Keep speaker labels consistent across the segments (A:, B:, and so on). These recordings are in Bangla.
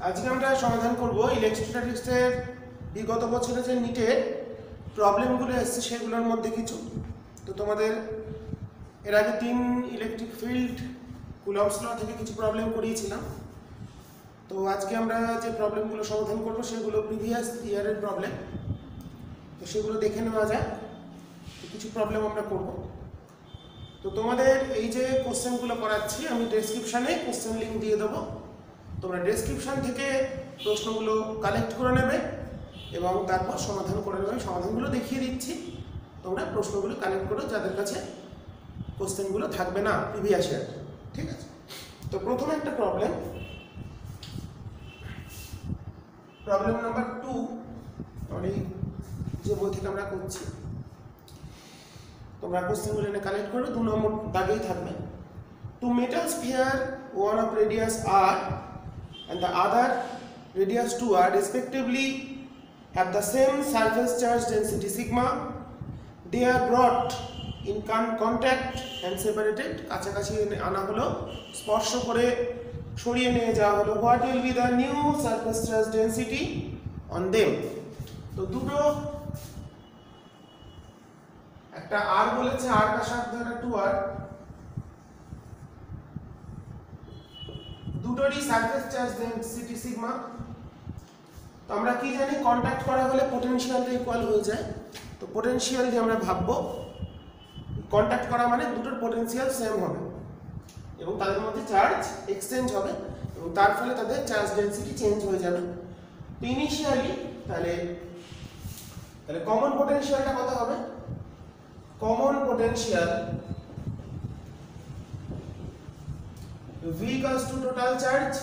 A: আজকে আমরা সমাধান করব ইলেকট্রোস্ট্যাটিক্সের বিগত বছরে যে নিটের প্রবলেমগুলো এসেছে সেগুলোর মধ্যে কিছু। তো তোমাদের এর আগে 3 ইলেকট্রিক ফিল্ড কুলম্বস ল থেকে কিছু প্রবলেম করিয়েছিলাম। তো আজকে আমরা যে প্রবলেমগুলো সমাধান করব সেগুলো প্রিভিয়াস ইয়ারের প্রবলেম। তো সেগুলো দেখে নেওয়া যাক। কিছু প্রবলেম আমরা করব। তো তোমাদের এই যে কোশ্চেনগুলো করাচ্ছি আমি ডেসক্রিপশানে কোশ্চেন লিঙ্ক দিয়ে দেবো। তোমরা ডেসক্রিপশান থেকে প্রশ্নগুলো কালেক্ট করে নেবে এবং তারপর সমাধান করে নেবে। সমাধানগুলো দেখিয়ে দিচ্ছি, তোমরা প্রশ্নগুলো কালেক্ট করো যাদের কাছে কোশ্চেনগুলো থাকবে না প্রিভিয়াস ইয়ার। ঠিক আছে, তো প্রথমে একটা প্রবলেম নাম্বার 2 এই যে বই থেকে আমরা করছি। তোমরা কোশ্চেনগুলো এনে কালেক্ট করো, 2 নম্বর দাগেই থাকবে। Two metal sphere, one of radius r and the other radius 2r respectively have the same surface charge density sigma. They are brought in contact and separated. কাছাকাছি আনা হলো, স্পর্শ করে সরিয়ে নিয়ে যাওয়া হলো। What will be the new surface charge density on them? তো দুটো, একটা r বলেছে, r का সাথে একটা 2r, দুটোরই সারফেস চার্জ ডেনসিটি সিগমা। তো আমরা কি জানি, কন্ট্যাক্ট করা হলে পটেনশিয়ালটা ইকুয়াল হয়ে যায়। তো পটেনশিয়াল দিয়ে আমরা ভাববো, কন্ট্যাক্ট করা মানে দুটোর পটেনশিয়াল সেম হবে এবং তাদের মধ্যে চার্জ এক্সচেঞ্জ হবে এবং তার ফলে তাদের চার্জ ডেনসিটি চেঞ্জ হয়ে যাবে। তো ইনিশিয়ালি তাহলে কমন পটেনশিয়ালটা কত হবে? Common potential V equals to total charge,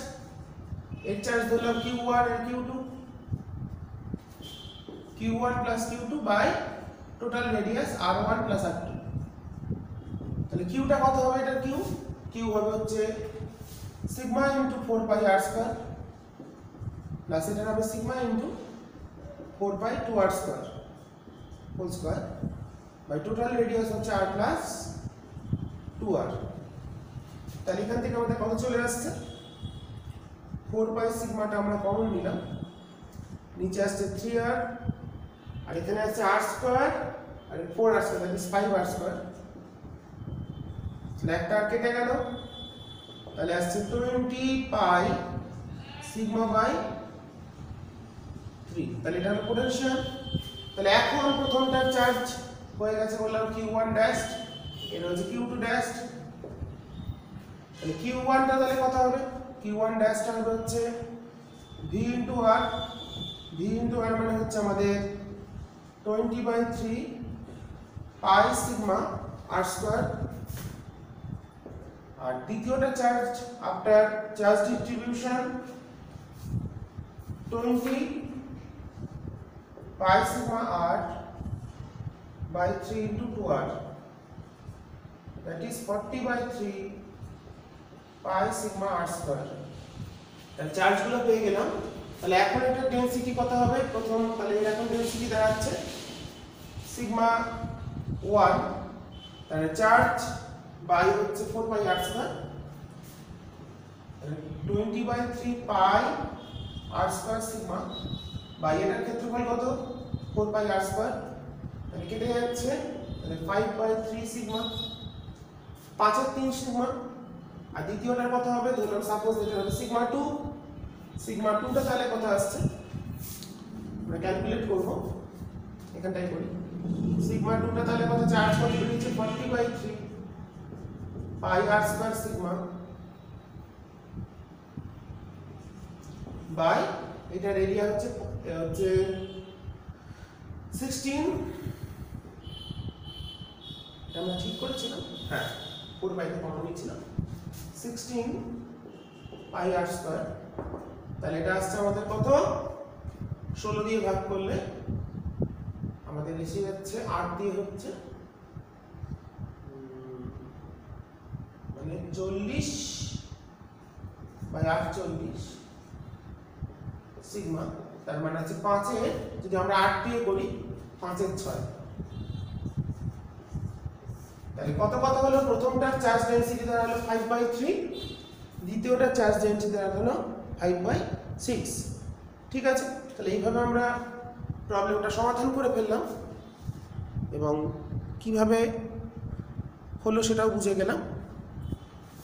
A: এর চার্জ ধরলাম Q1 R Q2, Q1 plus Q2 by total radius R1 plus R2। তাহলে Q টা কত হবে? এটা Q হবে হচ্ছে sigma into 4 pi r square plus এটা হবে sigma into 4 pi 2r square whole square by total radius হচ্ছে r প্লাস 2r। তাহলে এখান থেকে আমাদের কত চলে আসছে? 4 পাই সিগমাটা আমরা কমন নিলাম, নিচে আসছে 3r আর এখানে আছে r স্কয়ার আর 4r square, that is 5r square. তাহলে একটা কেটে গেল, তাহলে আসছে 20 পাই সিগমা বাই 3। তাহলে এটা হলো পোটেনশিয়াল। তাহলে এখন প্রথমটার চার্জ হয়ে গেছে বললাম Q1 ড্যাশ, এটা হচ্ছে Q2 ড্যাশ। তাহলে Q1 টা তাহলে কত হবে? Q1 ড্যাশটা হবে হচ্ছে V into R, V into R মানে হচ্ছে আমাদের 20/3 পাই সিগমা r স্কয়ার। আর দ্বিতীয়টা charge after charge distribution 20 pi sigma r by 3 into 2r, that is 40/3 pi sigma r square. তাহলে চার্জগুলো পেয়ে গেলাম। তাহলে এখন এটা ডেনসিটি কত হবে? প্রথম তাহলে এর এখন ডেনসিটি দাঁড়াচ্ছে সিগমা 1, তাহলে চার্জ বাই হচ্ছে 4 pi r square, 20/3 pi r square sigma by এটার ক্ষেত্রফল কত? 4 পাই r স্কয়ার। তাহলে কেটে যাচ্ছে, তাহলে 5/3 সিগমা, 5 আর 3 সিগমা। আর দ্বিতীয়টার কত হবে? ধরলাম সাপোজ এটা হবে সিগমা 2, সিগমা 2 টা তাহলে কত আসছে আমরা ক্যালকুলেট করব, এখানটাই করি। সিগমা 2 টা তাহলে কত? চার্জ কত বেরিয়েছে? 40/3 পাই r স্কয়ার সিগমা বাই এটার এরিয়া হচ্ছে 16, এটা আমরা ঠিক করেছিলাম, হ্যাঁ 4 পাই তে কমন নিয়েছিলাম, 16 পাই r স্কয়ার। তাহলে এটা আসছে আমাদের কত? 16 দিয়ে ভাগ করলে আমাদের এসে যাচ্ছে 8 দিয়ে হচ্ছে মানে 40/48 সিগমা। তার মানে আছে 5 এর, যদি আমরা 8 দিয়ে করি 5 এর 6, তাহলে কত হলো? প্রথমটার চার্জ ডেনসিটি দাঁড়ালো 5/3 দ্বিতীয়টা চার্জ ডেন্সিটি দেওয়া হলো 5/6। ঠিক আছে, তাহলে এইভাবে আমরা প্রবলেমটা সমাধান করে ফেললাম এবং কিভাবে হলো সেটাও বুঝে গেলাম।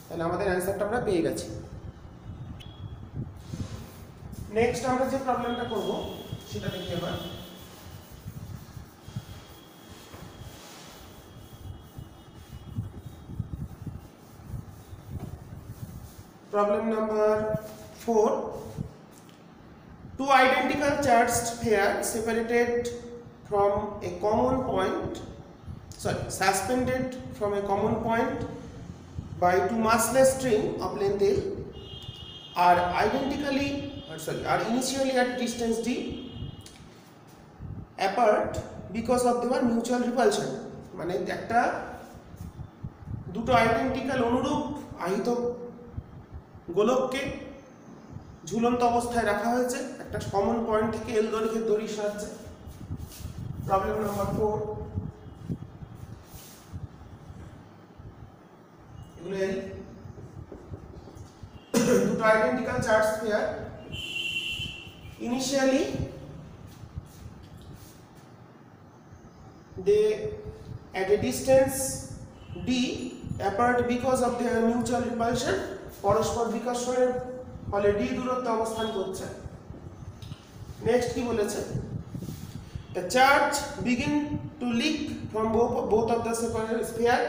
A: তাহলে আমাদের অ্যান্সারটা আমরা পেয়ে গেছি। নেক্সট আমরা যে প্রবলেমটা করব সেটা দেখি এবার। Problem number 4. Two identical charged pairs separated from a common point, suspended from a common point by two massless string of length L are initially at distance d apart because of their mutual repulsion। মানে একটা দুটো আইডেন্টিক্যাল অনুরূপ আহিত গোলককে ঝুলন্ত অবস্থায় রাখা হয়েছে একটা কমন পয়েন্ট থেকে এল দৈর্ঘ্যের দড়ির সাহায্যে। প্রবলেম নাম্বার 4, এগুলো এল, দুটো identical charge pair initially they at a distance d apart because of their mutual repulsion, পরস্পর বিকর্ষণের ফলে d দূরত্বে অবস্থান করছে। নেক্সট কি বলেছে, the charge begin to leak from both of the separate sphere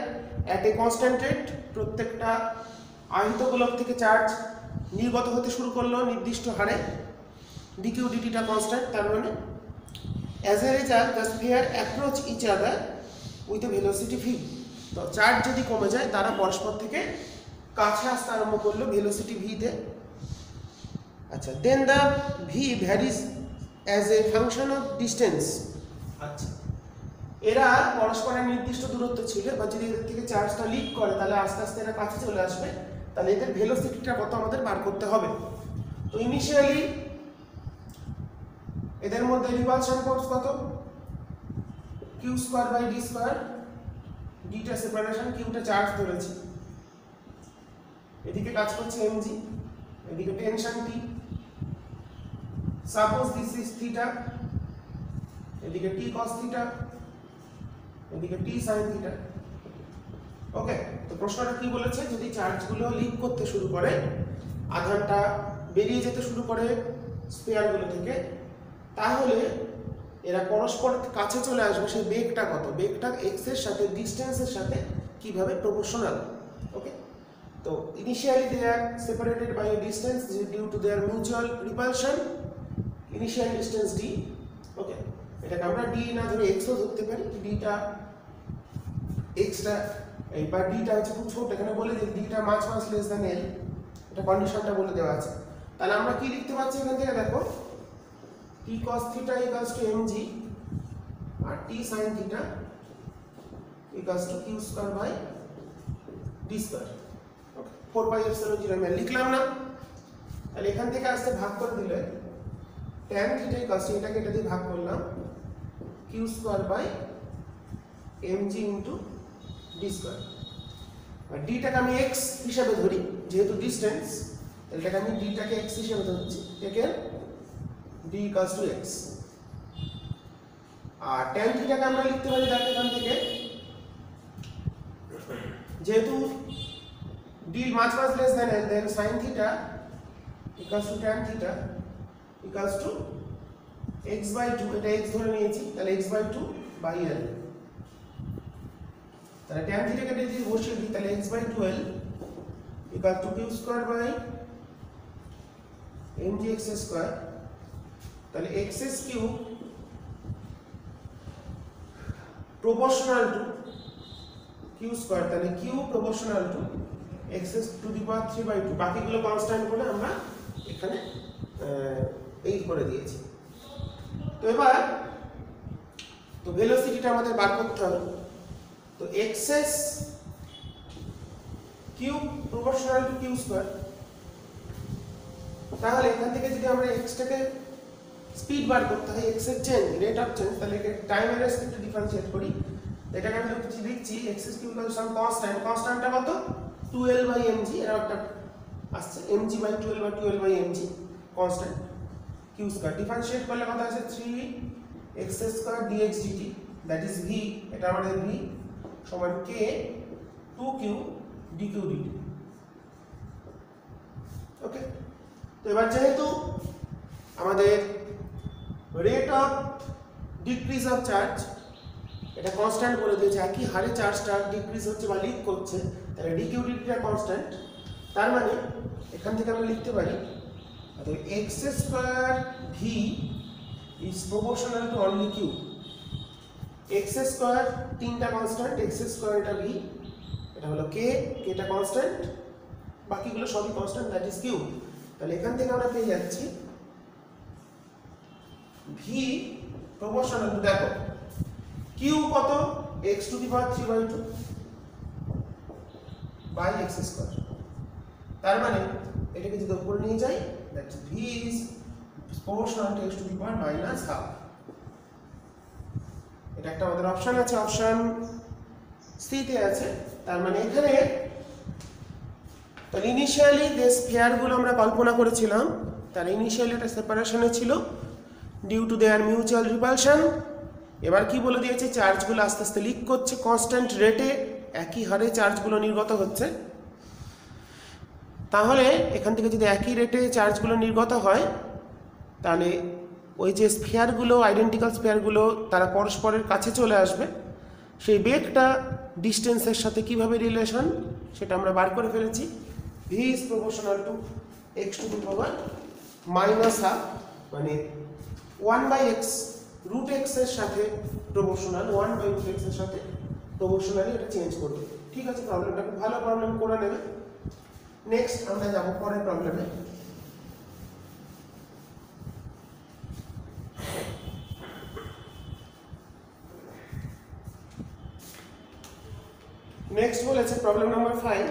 A: at a constant rate। প্রত্যেকটা আহিত গোলক থেকে চার্জ নির্গত হতে শুরু করলো নির্দিষ্ট হারে, dq dt টা কনস্ট্যান্ট, তার মানে as a result the sphere approach each other with a velocity v। তো চার্জ যদি কমে যায় তারা পরস্পর থেকে কাছে আসতে আরম্ভ করলো ভেলোসিটি v তে। আচ্ছা, then the v varies as a function of distance. আচ্ছা, এরা পরস্পরের নির্দিষ্ট দূরত্ব ছিল, বা যদি এদের থেকে চার্জটা লিক করে তাহলে আস্তে আস্তে এরা কাছে চলে আসবে, তাহলে এদের ভেলোসিটিটা কত আমাদের বার করতে হবে। তো ইনিশিয়ালি এদের মধ্যে রিপালশন ফোর্স কত, q²/d², dটা সেপারেশন, qটা চার্জ ধরেছি, এদিকে কাজ করছে mg, এদিকে tension t। Suppose this is theta, এদিকে t cos থিটা, এদিকে t sin থিটা। ওকে, তো প্রশ্নটা কি বলেছে, যদি চার্জগুলো লিক করতে শুরু করে, আধানটা বেরিয়ে যেতে শুরু করে স্ফিয়ারগুলো থেকে, তাহলে এরা পরস্পর কাছে চলে আসবে, সেই বেগটা কত, বেগটা x এর সাথে ডিসটেন্সের সাথে কিভাবে প্রপোর্শনাল। ওকে, তো initially they are separated by a distance due to their mutual repulsion, initial distance d। Okay, এটাকে আমরা d না ধরে x ও ধরতে পারি, dটা xটা এইবার dটা হচ্ছে খুব ছোট, এখানে বলে যে dটা মাছ লেস দ্যান l, এটা কন্ডিশনটা বলে দেওয়া আছে। তাহলে আমরা কি লিখতে পাচ্ছি এখান থেকে, দেখো t cos theta equals to mg R t sin theta equals to q²/d²। ওকে, 4πε0 লিখলাম না, তাহলে এখান থেকে আসতে ভাগ করে দিলে tan theta equals to, এটাকে এটা দিয়ে ভাগ করলাম, q²/mg into d²। আর dটাকে আমি x হিসাবে ধরি যেহেতু ডিসটেন্স, তাহলে এটাকে আমি dটাকে x হিসাবে ধরছি, একে d equals to x। R tan থিটাকে আমরা লিখতে পারি দেখো এখান থেকে, যেহেতু d much less than l, then sin theta equals to tan theta equals to x/2, এটা x ধরে নিয়েছি, তাহলে x/2/l। তাহলে tan থিটাকে যদি বসিয়ে দিই তাহলে x/2l equal to q²/mgx²। তাহলে x³ proportional to q², তাহলে q proportional to x⁵2, বাকিগুলো কনস্ট্যান্ট করে আমরা এখানে এই করে দিয়েছি। তো এবার তো ভেলোসিটিটা আমাদের বার করতে হবে। তো x³ proportional to q², তাহলে এখান থেকে যদি আমরা x টাকে স্পিড বার করতে হয়, x এর চেঞ্জ, রেট অফ চেঞ্জ, তাহলে টাইমের রেসপেক্টে ডিফারেন্সিয়েট করি। এটাকে আমি লিখছি x³ সাম কনস্ট্যান্ট, কনস্ট্যান্টটা কত 2l/mg, এর একটা আসছে mg বাই 12 বা 12 by mg constant Q square. Differentiate করলে কত আছে 3x square dx dt, that is v, এটা আমাদের v সমান k 2q dq dt। ওকে, তো এবার যেহেতু আমাদের rate of decrease of charge এটা কনস্ট্যান্ট বলে দিয়েছে, একই হারে চার্জটা ডিক্রিজ হচ্ছে বা লিক করছে, তাহলে dq dt টা কনস্ট্যান্ট। তার মানে এখান থেকে আমরা লিখতে পারি অতএব x square v is proportional two only q। x square তিনটা কনস্ট্যান্ট, x স্কয়ার এটা v, এটা হলো k, k টা কনস্ট্যান্ট, বাকিগুলো সবই কনস্ট্যান্ট, দ্যাট ইজ q। তাহলে এখান থেকে আমরা পেয়ে যাচ্ছি v প্রপোর্শনাল টু, দেখো q কত x to the power 3/2 by x square. তার মানে এটাকে যদি উপরে নিয়ে যাই, that v is proportional to x to the power -12। এটা একটা আমাদের অপশন আছে, অপশন সি তে আছে। তার মানে এখানে তাহলে ইনিশিয়ালি যে স্ফিয়ারগুলো আমরা কল্পনা করেছিলাম তার ইনিশিয়ালি একটা সেপারেশনে ছিল due to their mutual repulsion. এবার কি বলে দিয়েছে, চার্জগুলো আস্তে আস্তে লিক করছে কনস্ট্যান্ট রেটে, একই হারে চার্জগুলো নির্গত হচ্ছে। তাহলে এখান থেকে যদি একই রেটে চার্জগুলো নির্গত হয় তাহলে ওই যে স্ফিয়ারগুলো, আইডেন্টিক্যাল স্ফিয়ারগুলো তারা পরস্পরের কাছে চলে আসবে। সেই বেগটা ডিস্টেন্সের সাথে কিভাবে রিলেশন সেটা আমরা বার করে ফেলেছি। v is proportional to x to the power -12, মানে 1/x root x এর সাথে প্রপোর্শনাল, 1/root x এর সাথে প্রপোর্শনালি এটা চেঞ্জ করবে। ঠিক আছে, প্রবলেমটা খুব ভালো প্রবলেম করে নেবে। নেক্সট আমরা যাব পরের প্রবলেমে। নেক্সট বলেছে problem number 5,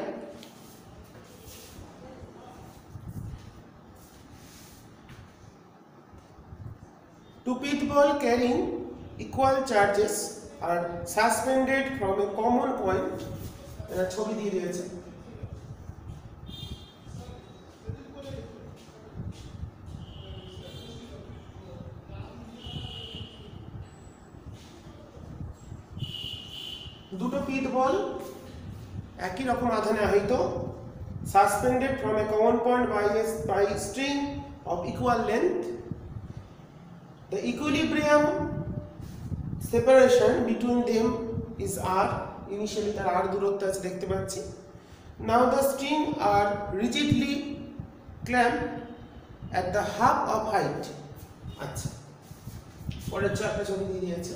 A: two people carrying equal charges are suspended from a common point, এর ছবি দিয়ে দিয়েছে। দুটো পিট বল একই রকম আধানে আহিত, suspended from a common point by string of equal length. The equilibrium separation between them is r, initially তার r দূরত্ব আছে দেখতে পাচ্ছি। Now the string are rigidly clamped at the half of height। আচ্ছা, পরের চারটা ছবি দিয়ে দিয়েছে।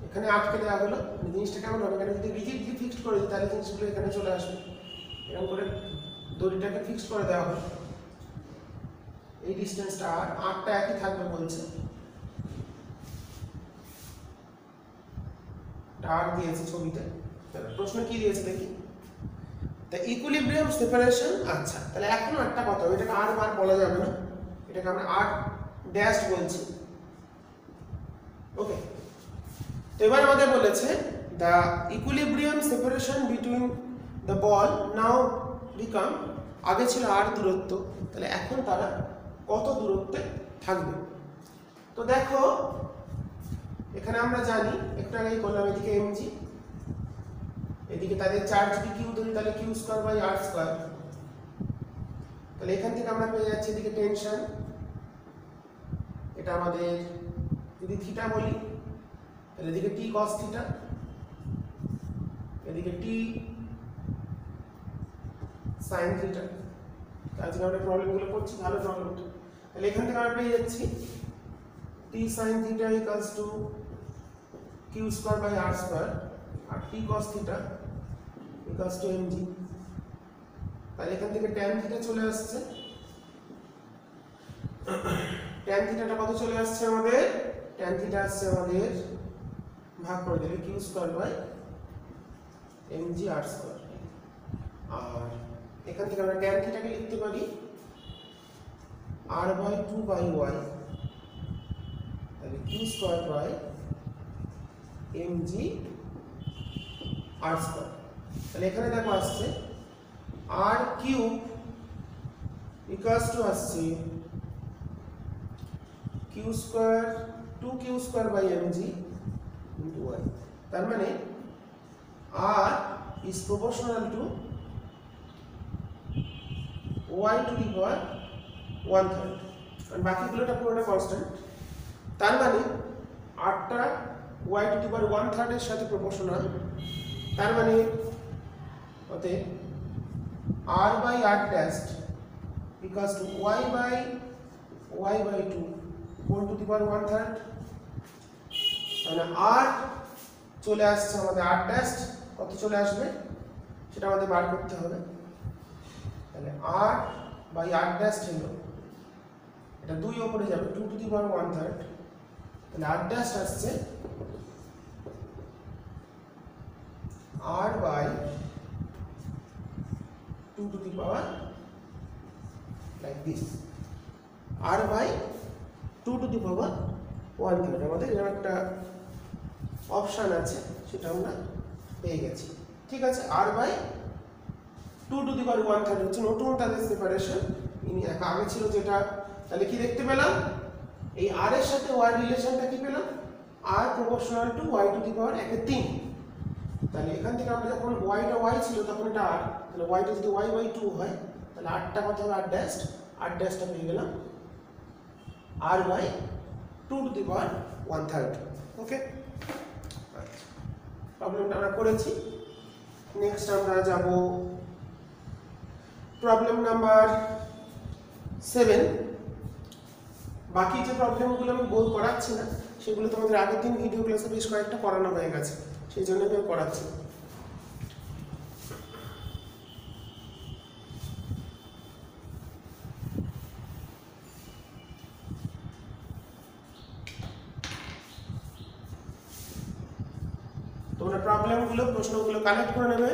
A: এখানে আটকে দেওয়া হলো, জিনিসটা কেমন হবে, এখানে যদি রিজিডলি ফিক্সড করে দিই তাহলে জিনিসগুলো এখানে চলে আসবে। এরকম করে দড়িটাকে ফিক্স করে দেওয়া হলো, এই ডিসটেন্সটা আটটা একই থাকবে বলছে, আর দিয়েছে ছবিতে। তাহলে প্রশ্ন কি দিয়েছে দেখি, দ্য ইকুইলিব্রিয়াম সেপারেশন। আচ্ছা, তাহলে এখন আটটা কত হবে, এটাকে আর বার বলা যাবে না, এটাকে আমরা আর ড্যাশ বলছি। ওকে, তো এবার আমাদের বলেছে the equilibrium separation between the ball now become, আগে ছিল আর দূরত্ব, তাহলে এখন তারা কত দূরত্বে থাকবে। তো দেখো এখানে আমরা জানি একটু আগেই বললাম, এদিকে mg, এদিকে তাদের চার্জ যদি কিউ ধরি তাহলে Q square by R square. তাহলে এখান থেকে আমরা পেয়ে যাচ্ছি এদিকে টেনশন, এটা আমাদের যদি থিটা বলি তাহলে এদিকে টি কস থিটা, এদিকে টি সাইন থিটা। আজকে আমরা প্রবলেমগুলো করছি, ভালো প্রবলেমটা। তাহলে এখান থেকে আমরা পেয়ে যাচ্ছি T sine theta equals to Q square by R square, আর T cos theta equals to MG. তাহলে এখান থেকে ট্যান থিটা চলে আসছে, ট্যান থিটাটা কত চলে আসছে আমাদের, ট্যান থিটা আসছে আমাদের ভাগ করে দিলে Q square by MG R square. আর এখান থেকে আমরা ট্যান থিটাকে লিখতে পারি আর বাই 2 বাই ওয়াই, তাহলে Q square by mg r square. তাহলে এখানে দেখো আসছে r কিউব ইকুয়ালস টু আসছে q square 2q square by mg into y। তার মানে r is proportional to y to the power 1/3 আর বাকিগুলোটা পুরোটা কনস্ট্যান্ট। তার মানে r টা y to the power 1/3 এর সাথে প্রপোর্শনাল। তার মানে ওতে r by r dash equals to y by 2 whole to the power 1/3। মানে r চলে আসছে আমাদের r dash কত চলে আসবে সেটা আমাদের বার করতে হবে। তাহলে r by r dash হলো এটা 2 উপরে যাবে 2 to the power 1/3। তাহলে r dash আসছে r by 2 to the power like this, r by 2 to the power 1/3। আমাদের এরকম একটা অপশন আছে সেটা আমরা পেয়ে গেছি। ঠিক আছে, r by 2 to the power 1/3 হচ্ছে নতুন তাদের সেপারেশন। ইনি আগে ছিল যেটা, তাহলে কি দেখতে পেলাম এই r এর সাথে y রিলেশনটা কি পেলাম r proportional to y to the power 1/3। তাহলে এখান থেকে আমরা যখন y টা y ছিল তখন এটা r, তাহলে y টা যদি y by 2 হয় তাহলে r টা কত হবে r dash টা পেয়ে গেলাম r by 2 to the power 1/3। ওকে, আচ্ছা প্রবলেমটা আমরা করেছি। নেক্সট আমরা যাব প্রবলেম নাম্বার 7। বাকি যে প্রবলেমগুলো আমি বই করাচ্ছি না সেগুলো তোমাদের আগের দিন ভিডিও ক্লাসে বেশ কয়েকটা করানো হয়ে গেছে, সেই জন্য আমি করাচ্ছি। তোমরা প্রবলেমগুলো প্রশ্নগুলো কালেক্ট করে নেবে,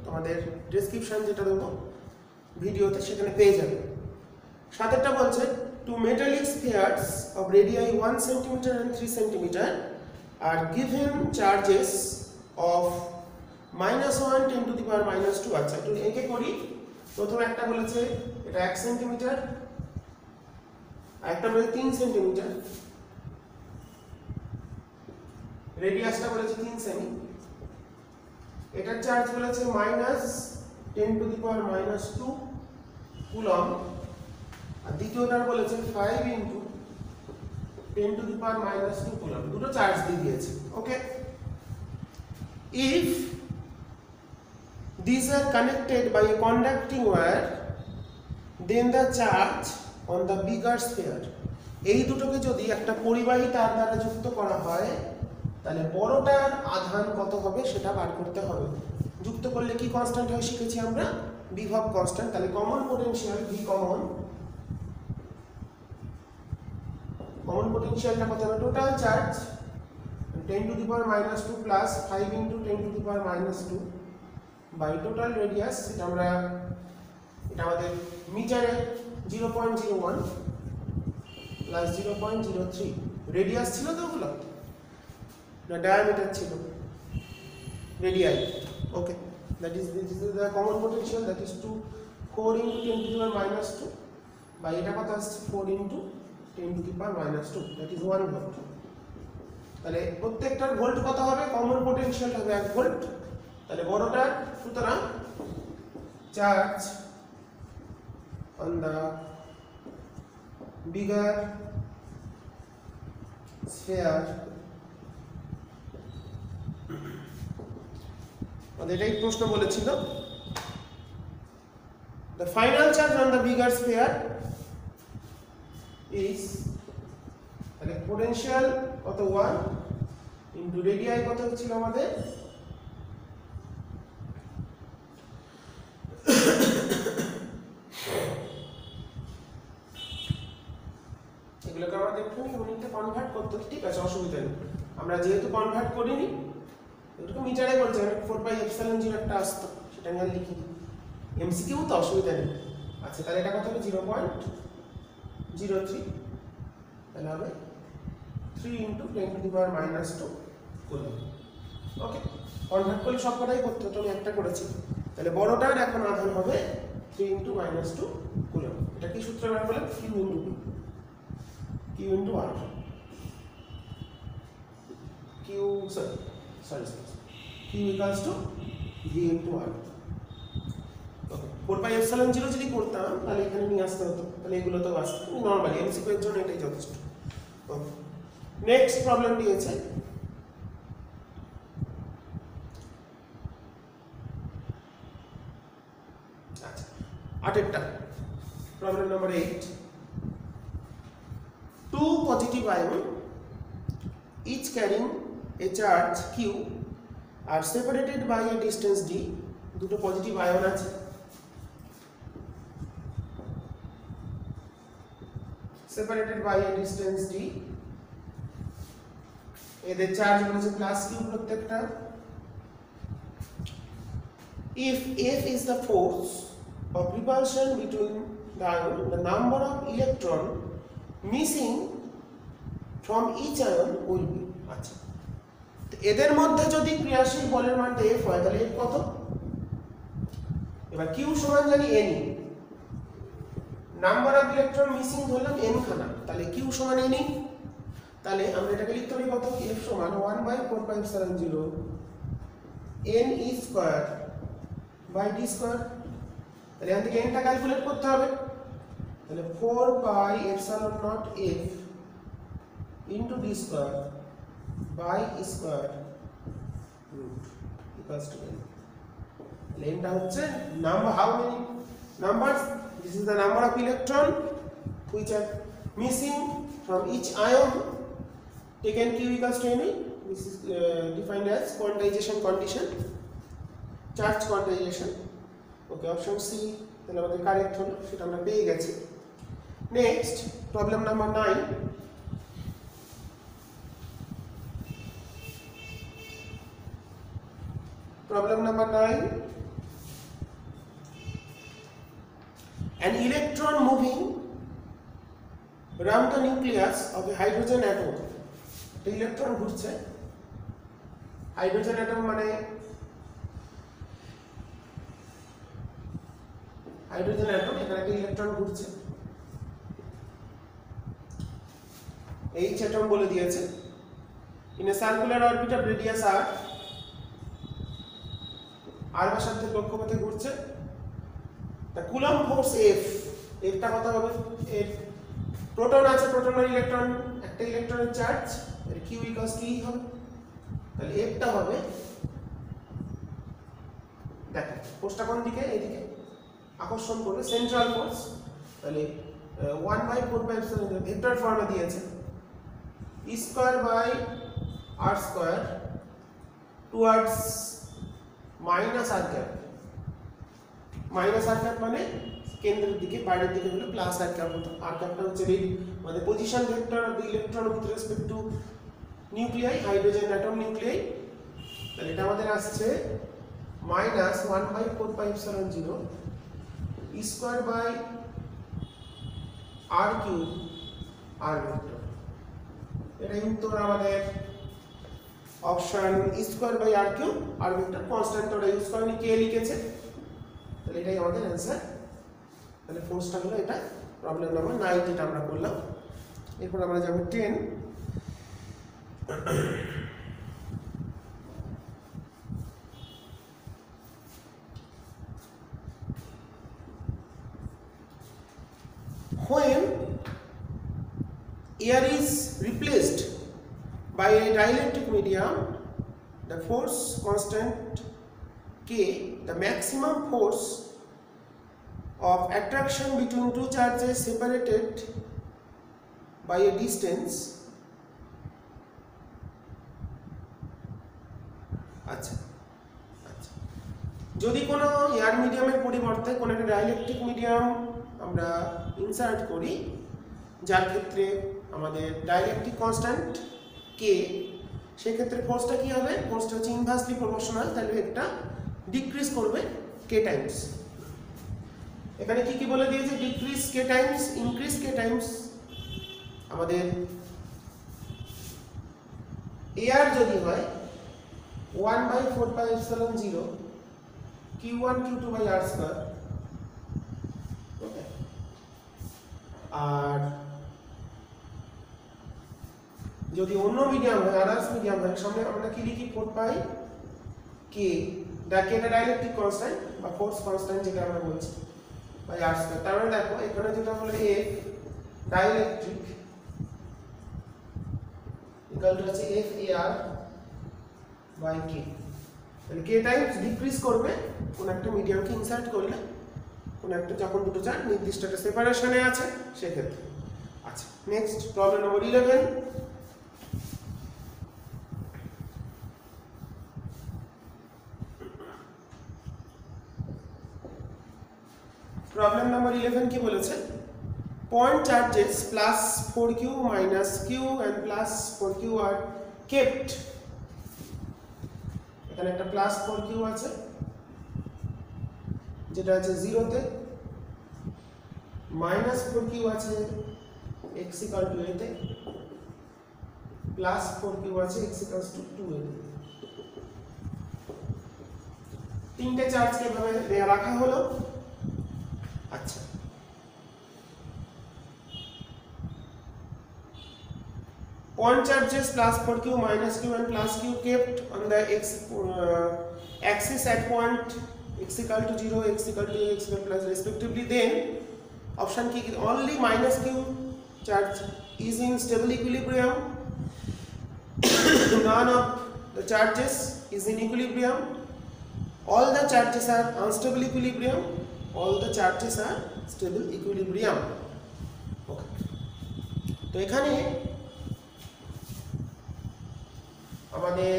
A: তোমাদের ডেসক্রিপশন যেটা দেবো ভিডিওতে সেখানে পেয়ে যাবে। সাতেরটা বলছে two metallic spheres of radii 1 cm and 3 cm are given charges of -1 10 to the power -2। আচ্ছা একটু এঁকে করি। প্রথমে একটা বলেছে এটা 1 cm, আর একটা বলেছে 3 cm, রেডিয়াসটা বলেছে 3 সেমি। এটার চার্জ বলেছে -10 to the power -2 কুলম, আর দ্বিতীয়টার বলেছে 5 into 10 to the power -2 coulomb. দুটো চার্জ দিয়ে দিয়েছে। ওকে, if these are connected by a conducting wire then the charge on the bigger sphere, এই দুটোকে যদি একটা পরিবাহী তার দ্বারা যুক্ত করা হয় তাহলে বড়টার আধান কত হবে সেটা বার করতে হবে। যুক্ত করলে কি কনস্ট্যান্ট হয় শিখেছি আমরা, বিভব কনস্ট্যান্ট। তাহলে কমন পোটেনশিয়াল ভি কমন পোটেনশিয়ালটা কত হবে, total charge 10 to the power -2 plus 5 into 10 to the power -2 by total radius. এটা আমরা এটা আমাদের মিটারে 0.01 প্লাস 0.03 রেডিয়াস ছিল তো, ওগুলো না ডায়ামিটার ছিল, radii. Okay, that is this is the common potential, that is 4 into 10 to the power -2 by এটা কত আসছে 4 into 10 to the power -2, that is 1 volt. তাহলে প্রত্যেকটার ভোল্ট কত হবে, কমন পোটেনশিয়াল হবে 1 ভোল্ট। তাহলে বড়টার সুতরাং charge on the bigger sphere, এটাই প্রশ্ন বলেছিল, the final charge on the bigger sphere is, তাহলে পোটেনশিয়াল কত 1 ইনটু রেডিয়াই কত ছিল আমাদের এগুলোকে আমাদের একটু ইউনিটে কনভার্ট করতে, ঠিক আছে অসুবিধা নেই। আমরা যেহেতু কনভার্ট করিনি এটুকু মিটারে বলছে, 4/ε0 একটা আসতো সেটা আমি আর লিখি এমসিকিউ তো অসুবিধা নেই। আচ্ছা তাহলে এটা কত হবে 0.03, তাহলে হবে 3 into 10 to the power -2 coulomb. Okay, convert করলে সবকটাই করতে হতো, আমি একটা করেছি। তাহলে বড়টার এখন আধান হবে 3 × -2 কুলম্ব। এটা কি সূত্র ব্যবহার করলাম? Q × R, Q = V × R। 4πε0 যদি করতাম তাহলে এখানে নিয়ে আসতে হতো, তাহলে এগুলো তো আসতো নরমালি, এমসিকিউ এর জন্য এটাই যথেষ্ট। ওকে, নেক্সট প্রবলেম দিয়েছে আচ্ছা 8এরটা, problem number 8। 2 positive ion each carrying a charge Q are separated by a distance d। দুটো পজিটিভ আয়ন আছে, separated by a distance d, এদের চার্জ বলেছে প্লাস q প্রত্যেকটা। if F is the force of repulsion between the ion, the number of electron missing from each ion will be। আচ্ছা, তো এদের মধ্যে যদি ক্রিয়াশীল বলের মানটা F হয় তাহলে F কত? এবার q সমান জানি n, number of electron missing ধরলাম n খানা, তাহলে q সমান n। তাহলে আমরা এটাকে লিখতে পারি কত? F সমান 1/4πε0 n square by d square. তাহলে এখান থেকে n টা ক্যালকুলেট করতে হবে, তাহলে 4πε0 f into d square by square root equals to n। তাহলে n টা হচ্ছে number, how many numbers, this is the number of electron which are missing from each ion taken q equals to n. This is defined as quantization condition, charge quantization. Okay, option C তাহলে আমাদের কারেক্ট হলো, সেটা আমরা পেয়ে গেছি। Next problem number 9। Problem number 9, an electron moving around the nucleus of a hydrogen atom। একটা ইলেকট্রন ঘুরছে, হাইড্রোজেন অ্যাটম মানে হাইড্রোজেন অ্যাটম, এখানে একটা ইলেকট্রন ঘুরছে, H অ্যাটম বলে দিয়েছে, in a circular orbit of radius r, r ব্যাসার্ধের কক্ষপথে ঘুরছে। The Coulomb force F, F টা কত হবে? এর প্রোটন আছে, প্রোটন আর ইলেকট্রন, একটা ইলেকট্রনের চার্জ, এর Q = E হবে। তাহলে F টা হবে, দেখো ফোর্সটা কোন দিকে? এইদিকে আকর্ষণ করবে, সেন্ট্রাল ফোর্স। তাহলে 1/4πε0 ভেক্টর ফর্মে দিয়েছে, E square by R square towards minus r cap. Minus r cap মানে কেন্দ্রের দিকে, বাইরের দিকে হলো প্লাস r ক্যাপ হতো। r ক্যাপটা হচ্ছে মানে position vector of the electron with respect to nuclei, hydrogen atom nuclei. তাহলে এটা আমাদের আসছে minus 1/4πε0 E square by r cube r vector. এটাই উত্তর আমাদের option E square by r cube r vector. Constant ওটা ইউজ করেনি, কে লিখেছে, তাহলে এটাই আমাদের অ্যান্সার। তাহলে ফোর্সটা হলো এটা, প্রবলেম নাম্বার 9 যেটা আমরা করলাম। এরপর আমরা যাব 10। When air is replaced by a dielectric medium, the force constant K, the maximum force of attraction between two charges separated by a distance। আচ্ছা আচ্ছা, যদি কোনো এয়ার মিডিয়ামের পরিবর্তে কোনো একটা ডাইলেকট্রিক মিডিয়াম আমরা ইনসার্ট করি, যার ক্ষেত্রে আমাদের ডাইলেকট্রিক কনস্ট্যান্ট কে, সেক্ষেত্রে ফোর্সটা কি হবে? ফোর্সটা হচ্ছে ইনভার্সলি প্রপোর্শনাল, তাহলে এটা ডিক্রিজ করবে কে টাইমস। এখানে কি কি বলে দিয়েছে? ডিক্রিজ কে টাইমস, ইনক্রিজ কে টাইমস। আমাদের এয়ার যদি হয় 1/4πε0 q1 q2 by r square, ওকে। আর যদি অন্য মিডিয়াম হয়, আদার্স মিডিয়াম হয়, সামনে আমরা কি লিখি 4π k, ডাকে এটা ডাইলেকট্রিক কনস্ট্যান্ট বা ফোর্স কনস্ট্যান্ট যেটা আমরা বলছি, বাই r স্কয়ার। তার মানে দেখো এখানে যেটা হলো F ডাইলেকট্রিক ইকুয়াল টু হচ্ছে FAR বাই k। তাহলে k টাইমস ডিক্রিজ করবে কোন একটা মিডিয়ামকে ইনসার্ট করলে, কোন একটা যখন দুটো চার্জ নির্দিষ্ট একটা সেপারেশনে আছে সেক্ষেত্রে। আচ্ছা, নেক্সট প্রবলেম নম্বর 11। প্রবলেম নম্বর 11 কি বলেছে? Point charges plus 4q minus q and plus 4q are kept. এখানে একটা প্লাস 4q আছে যেটা আছে 0 তে, মাইনাস 4q আছে x equal to a তে, প্লাস 4q আছে x equals to 2a তে। তিনটে চার্জকে এভাবে দেয়া রাখা হলো। আচ্ছা, point charges plus 4q minus q and plus q kept on the x axis at point x equal to 0, x equal to a, x equal plus respectively. Then option key only minus q charge is in stable equilibrium. None of the charges is in equilibrium. All the charges are unstable equilibrium. All the charges are stable equilibrium. Okay. তো এখানে আমাদের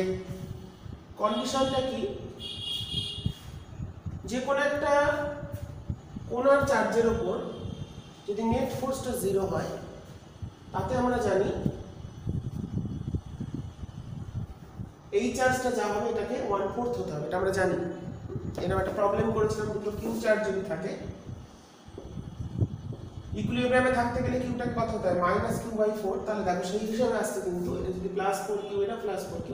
A: কন্ডিশনটা কি, যে কোনো একটা কোণার চার্জের উপর যদি নেট ফোর্সটা 0 হয়, তাতে আমরা জানি এই চার্জটা যা হবে এটাকে 1/4 হতে হবে, এটা আমরা জানি। এরকম একটা প্রবলেম করেছিলাম, দুটো কিউ চার্জ যদি থাকে ইকুইলিব্রিয়ামে থাকতে গেলে কিউটাকে কত হতে হয় -q/4। তাহলে দেখো সেই হিসাবে আসছে, কিন্তু এটা যদি +4q, এটা +4q,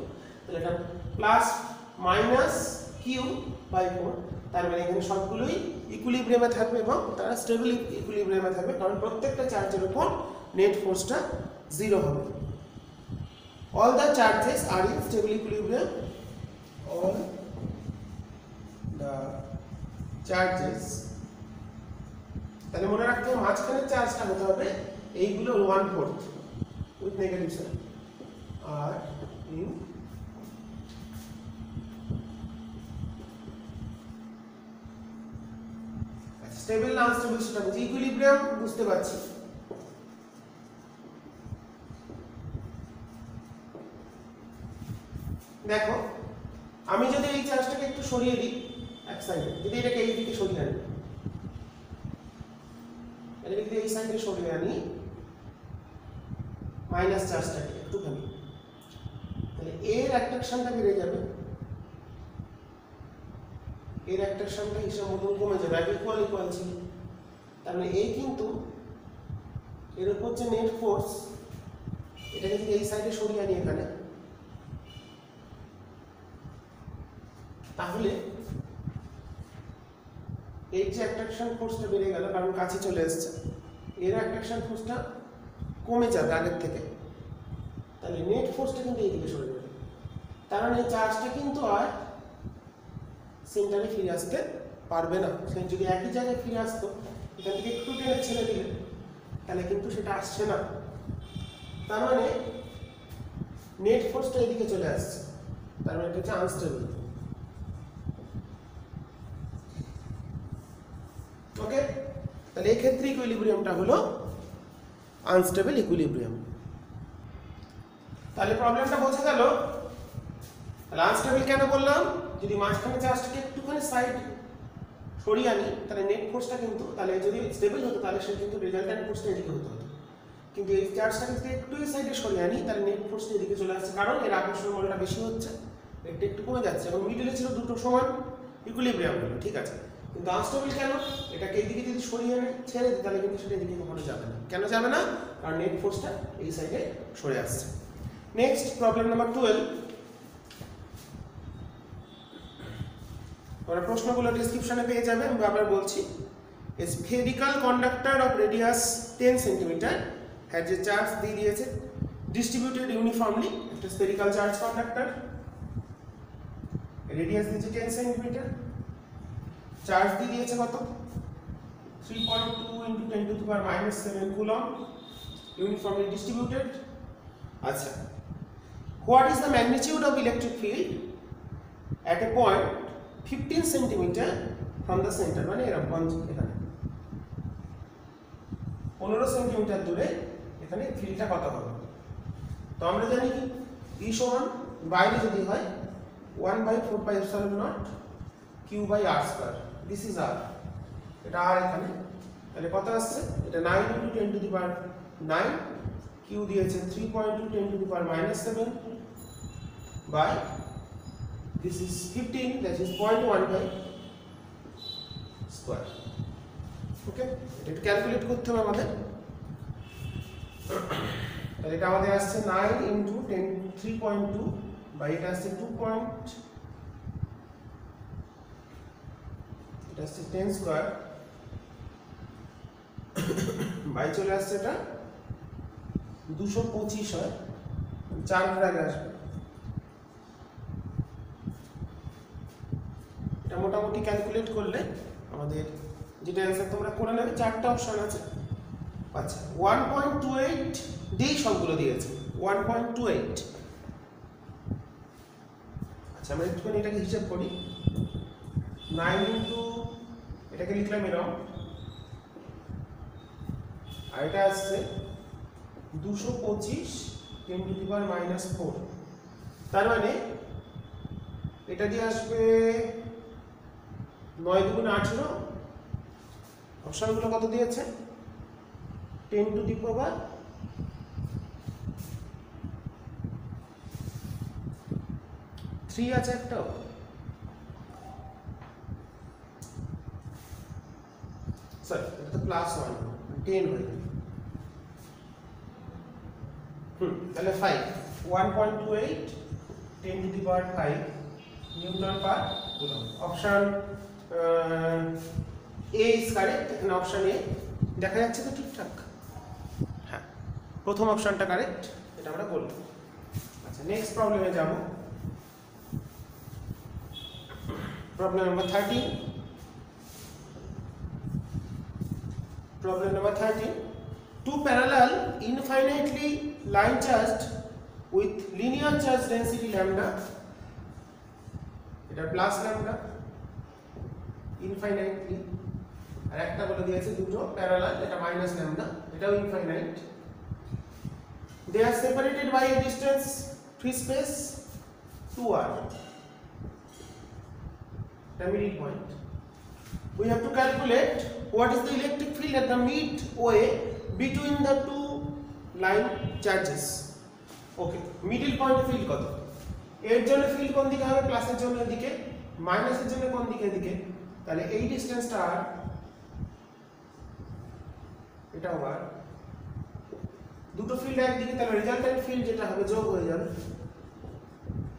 A: তাহলে এটা প্লাস মাইনাস q/4। তার মানে এখানে সবগুলোই ইকুইলিব্রিয়ামে থাকবে এবং তারা স্টেবল ইকুইলিব্রিয়ামে থাকবে, কারণ প্রত্যেকটা চার্জের উপর নেট ফোর্সটা 0 হবে। All the charges are in stable equilibrium. All the charges, তাহলে মনে রাখতে হবে মাঝখানের চার্জটা হতে হবে এইগুলো 1/4 উইথ নেগেটিভ সাইন, আর ইন স্টেবল না আনস্টেবল সেটা বুঝি, ইকুইলিব্রিয়াম বুঝতে পারছি। দেখো আমি যদি এই চার্জটাকে একটু সরিয়ে দিই এক সাইডে, যদি এটাকে এই দিকে সরিয়ে আনি, এটাকে যদি এই সাইডে সরিয়ে আনি মাইনাস চার্জটাকে একটুখানি, তাহলে এর অ্যাট্রাকশনটা বেড়ে যাবে, এর অ্যাট্রাকশনটা হিসাব মতন কমে যাবে, আগে ইকুয়াল ইকুয়াল ছিল। তার মানে এই কিন্তু এর উপর যে নেট ফোর্স, এটাকে যদি এই সাইডে সরিয়ে আনি এখানে, তাহলে এর যে অ্যাট্রাকশন ফোর্সটা বেড়ে গেল কারণ কাছে চলে এসেছে, এর অ্যাট্রাকশন ফোর্সটা কমে যাবে আগের থেকে, তাহলে নেট ফোর্সটা কিন্তু এই দিকে সরে যাবে। তার মানে এই চার্জটা কিন্তু আর সেন্টারে ফিরে আসতে পারবে না। সে যদি একই জায়গায় ফিরে আসতো, এখান থেকে একটু টেনে ছেড়ে দিলে, তাহলে কিন্তু সেটা আসছে না। তার মানে নেট ফোর্সটা এদিকে চলে আসছে, তার মানে এটা হচ্ছে আনস্টেবল। ওকে, তাহলে এই ক্ষেত্রে ইকুইলিব্রিয়ামটা হলো আনস্টেবল ইকুইলিব্রিয়াম। তাহলে প্রবলেমটা বোঝা গেল। তাহলে আনস্টেবল কেন বললাম, যদি মাঝখানে চার্জটাকে একটুখানি সাইড সরিয়ে আনি, তাহলে নেট ফোর্সটা কিন্তু, তাহলে যদি স্টেবল হতো তাহলে সে কিন্তু রেজাল্ট্যান্ট ফোর্সটা এদিকে হতে হতো, কিন্তু এই চার্জটাকে যদি একটু এই সাইডে সরিয়ে আনি, তাহলে নেট ফোর্সটা এদিকে চলে আসছে, কারণ এর আকর্ষণ বলটা বেশি হচ্ছে, একটু একটু কমে যাচ্ছে, এবং মিডলে ছিল দুটো সমান ইকুইলিব্রিয়াম হলো, ঠিক আছে। কিন্তু আনস্টেবল কেন, এটাকে এইদিকে যদি সরিয়ে আনে ছেড়ে দিই, তাহলে কিন্তু সেটা এদিকে কখনো যাবে না। কেন যাবে না? কারণ নেট ফোর্সটা এই সাইডে সরে আসছে। Next problem number 12। তোমরা প্রশ্নগুলো ডেসক্রিপশনে পেয়ে যাবে, আমি আবার বলছি। A spherical conductor of radius 10 cm had a charge দিয়ে দিয়েছে distributed uniformly, একটা spherical charge conductor, radius দিয়েছে 10 cm, চার্জ দিয়ে দিয়েছে কত 3.2 into 10 to the power minus 7 coulomb, uniformly distributed. আচ্ছা, what is the magnitude of electric field at a point 15 cm from the center, মানে এরকম এখানে 15 সেন্টিমিটার দূরে এখানে ফিল্ডটা কত হবে? তো আমরা জানি কি E সমান বাইরে যদি হয় 1/4πε0 q by r square, this is r, এটা r এখানে, তাহলে কত আসছে? এটা 9 into 10 to the power 9, q দিয়েছে 3.2 10 to the power minus 7 by this is 15, that is 0.15 square. ওকে, এটা ক্যালকুলেট করতে হবে আমাদের। তাহলে এটা আমাদের আসছে 9 into 10 3.2 বাই এটা আসছে 2 পয়েন্ট, এটা আসছে 10 স্কয়ার বাই চলে আসছে এটা 225 হয়, 4 ঘর আগে আসবে। এটা মোটামুটি ক্যালকুলেট করলে আমাদের যেটা অ্যান্সার তোমরা করে নেবে, চারটা অপশন আছে। আচ্ছা, 1.28 ডি সবগুলো দিয়েছে 1.28। আচ্ছা, আমরা একটুখানি এটাকে হিসাব করি। 9 ইন্টু এটাকে লিখলাম এরকম, আর এটা আসছে 225 10 to the power minus 4, তার মানে এটা দিয়ে আসবে 9 2 18। অপশনগুলো কত দিয়েছে? 10 to the power 3 আছে একটাও, সরি এটা তো প্লাস 1 10 হয়ে যাবে। তাহলে 5 1.28 10 to the power 5 Newton per coulomb. Option A is correct. এখানে অপশন এ দেখা যাচ্ছে তো ঠিকঠাক? হ্যাঁ, প্রথম অপশনটা কারেক্ট, এটা আমরা বললাম। আচ্ছা, নেক্সট প্রবলেমে যাব। Problem number 13। Problem number 13. Two parallel infinitely line charged with linear charge density lambda, এটা প্লাস lambda infinitely, আর একটা বলে দিয়েছে দুটো প্যারালাল, এটা মাইনাস lambda, এটাও infinite. They are separated by a distance free space 2r, the middle point. We have to calculate what is the electric field at the midway between the two line charges. Okay, middle point field কত? এর জন্য ফিল্ড কোন দিকে হবে? প্লাসের জন্য এদিকে, মাইনাসের জন্য কোন দিকে? এদিকে। তাহলে এই ডিসটেন্সটা আর এটা আর দুটো ফিল্ড একদিকে, তাহলে রেজাল্টেন্ট ফিল্ড যেটা হবে যোগ হয়ে যাবে।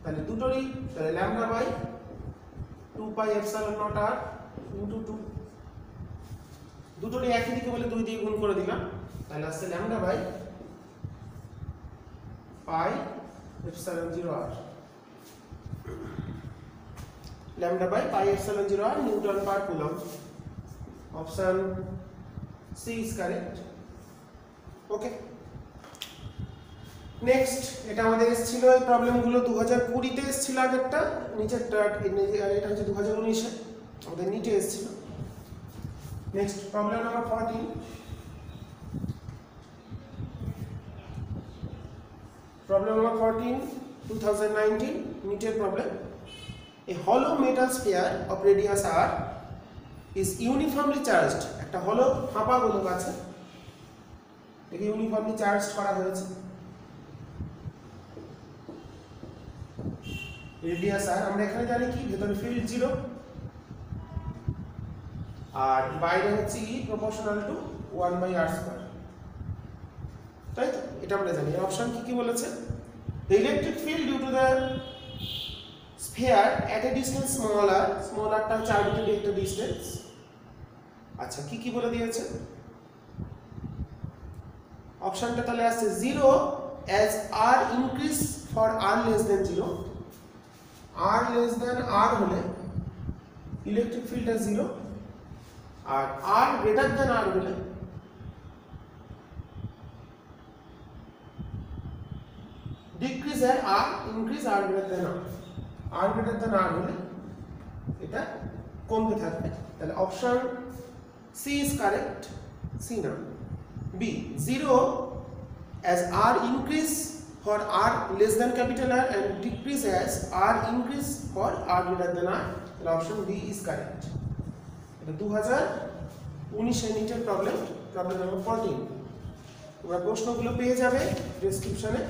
A: তাহলে দুটোরই, তাহলে lambda by 2 pi epsilon naught R into 2, দুটোরই একই দিকে বলে 2 দিয়ে গুণ করে দিলাম, তাহলে আসছে lambda by pi epsilon 0 r, lambda by pi epsilon 0 r newton per coulomb. Option C is correct. Okay, next এটা আমাদের এসেছিল, এই প্রবলেমগুলো 2020 তে এসেছিল আগেরটা, নিচেরটা এটা হচ্ছে 2019 এ আমাদের নিচে এসেছিল। Next problem number 14। Problem number 14 2019 নিচের problem. A hollow metal sphere of radius r is uniformly charged, একটা হলো ফাঁপা গোলক আছে, একে ইউনিফর্মলি চার্জ করা হয়েছে, রেডিয়াস আর। আমরা এখানে জানি কি ভেতরে ফিল্ড 0 আর বাইরে হচ্ছে E প্রপোর্শনাল টু 1/r², তাই তো? এটা আমরা জানি। অপশন কি কি বলেছে? The electric field due to the sphere at a distance smaller টা হচ্ছে আরবিট্রারি একটা ডিসটেন্স। আচ্ছা কি কি বলে দিয়েছে অপশনটা তাহলে আসছে 0 as r increase for r less than 0, r less than r হলে ইলেকট্রিক ফিল্ডটা 0 আর r greater than r হলে decrease আর r increase r greater than r, r greater than r হলে এটা কমতে থাকবে। তাহলে option C is correct, C না B 0 as r increase for r less than capital R and decrease as r increase for r greater than r, তাহলে অপশন B is correct। এটা 2019 এর নিটের প্রবলেম নাম্বার 14। তোমরা প্রশ্নগুলো পেয়ে যাবে ডেসক্রিপশনে।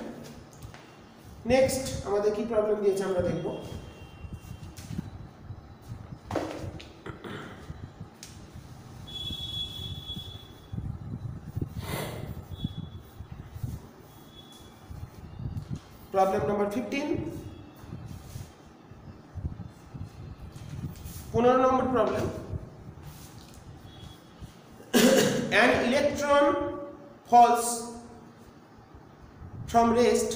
A: নেক্সট আমাদের কি প্রবলেম দিয়েছে আমরা দেখব। Problem number 15, 15 number problem. An electron falls from rest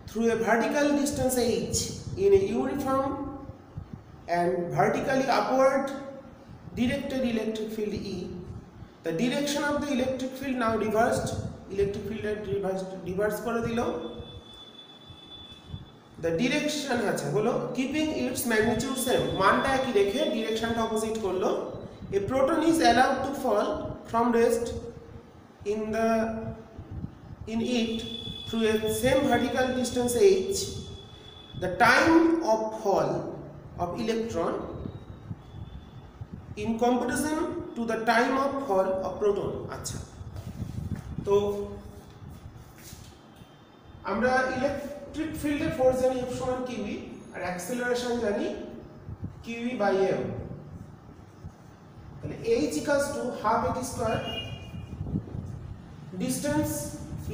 A: through a vertical distance h in a uniform and vertically upward directed electric field E. The direction of the electric field now reversed, electric field reverse করে দিল। The direction আছে হলো keeping its magnitude same, মানটা একই রেখে ডিরেকশনটা অপোজিট করলো। A proton is allowed to fall from rest in it through a same vertical distance h. The time of fall of electron in comparison to the time of fall of proton। আচ্ছা তো আমরা ইলেকট্রিক ফিল্ডের ফোর্স জানি F সমান QE আর অ্যাক্সেলারেশন জানি QE বাই m। তাহলে h equals to half at square, distance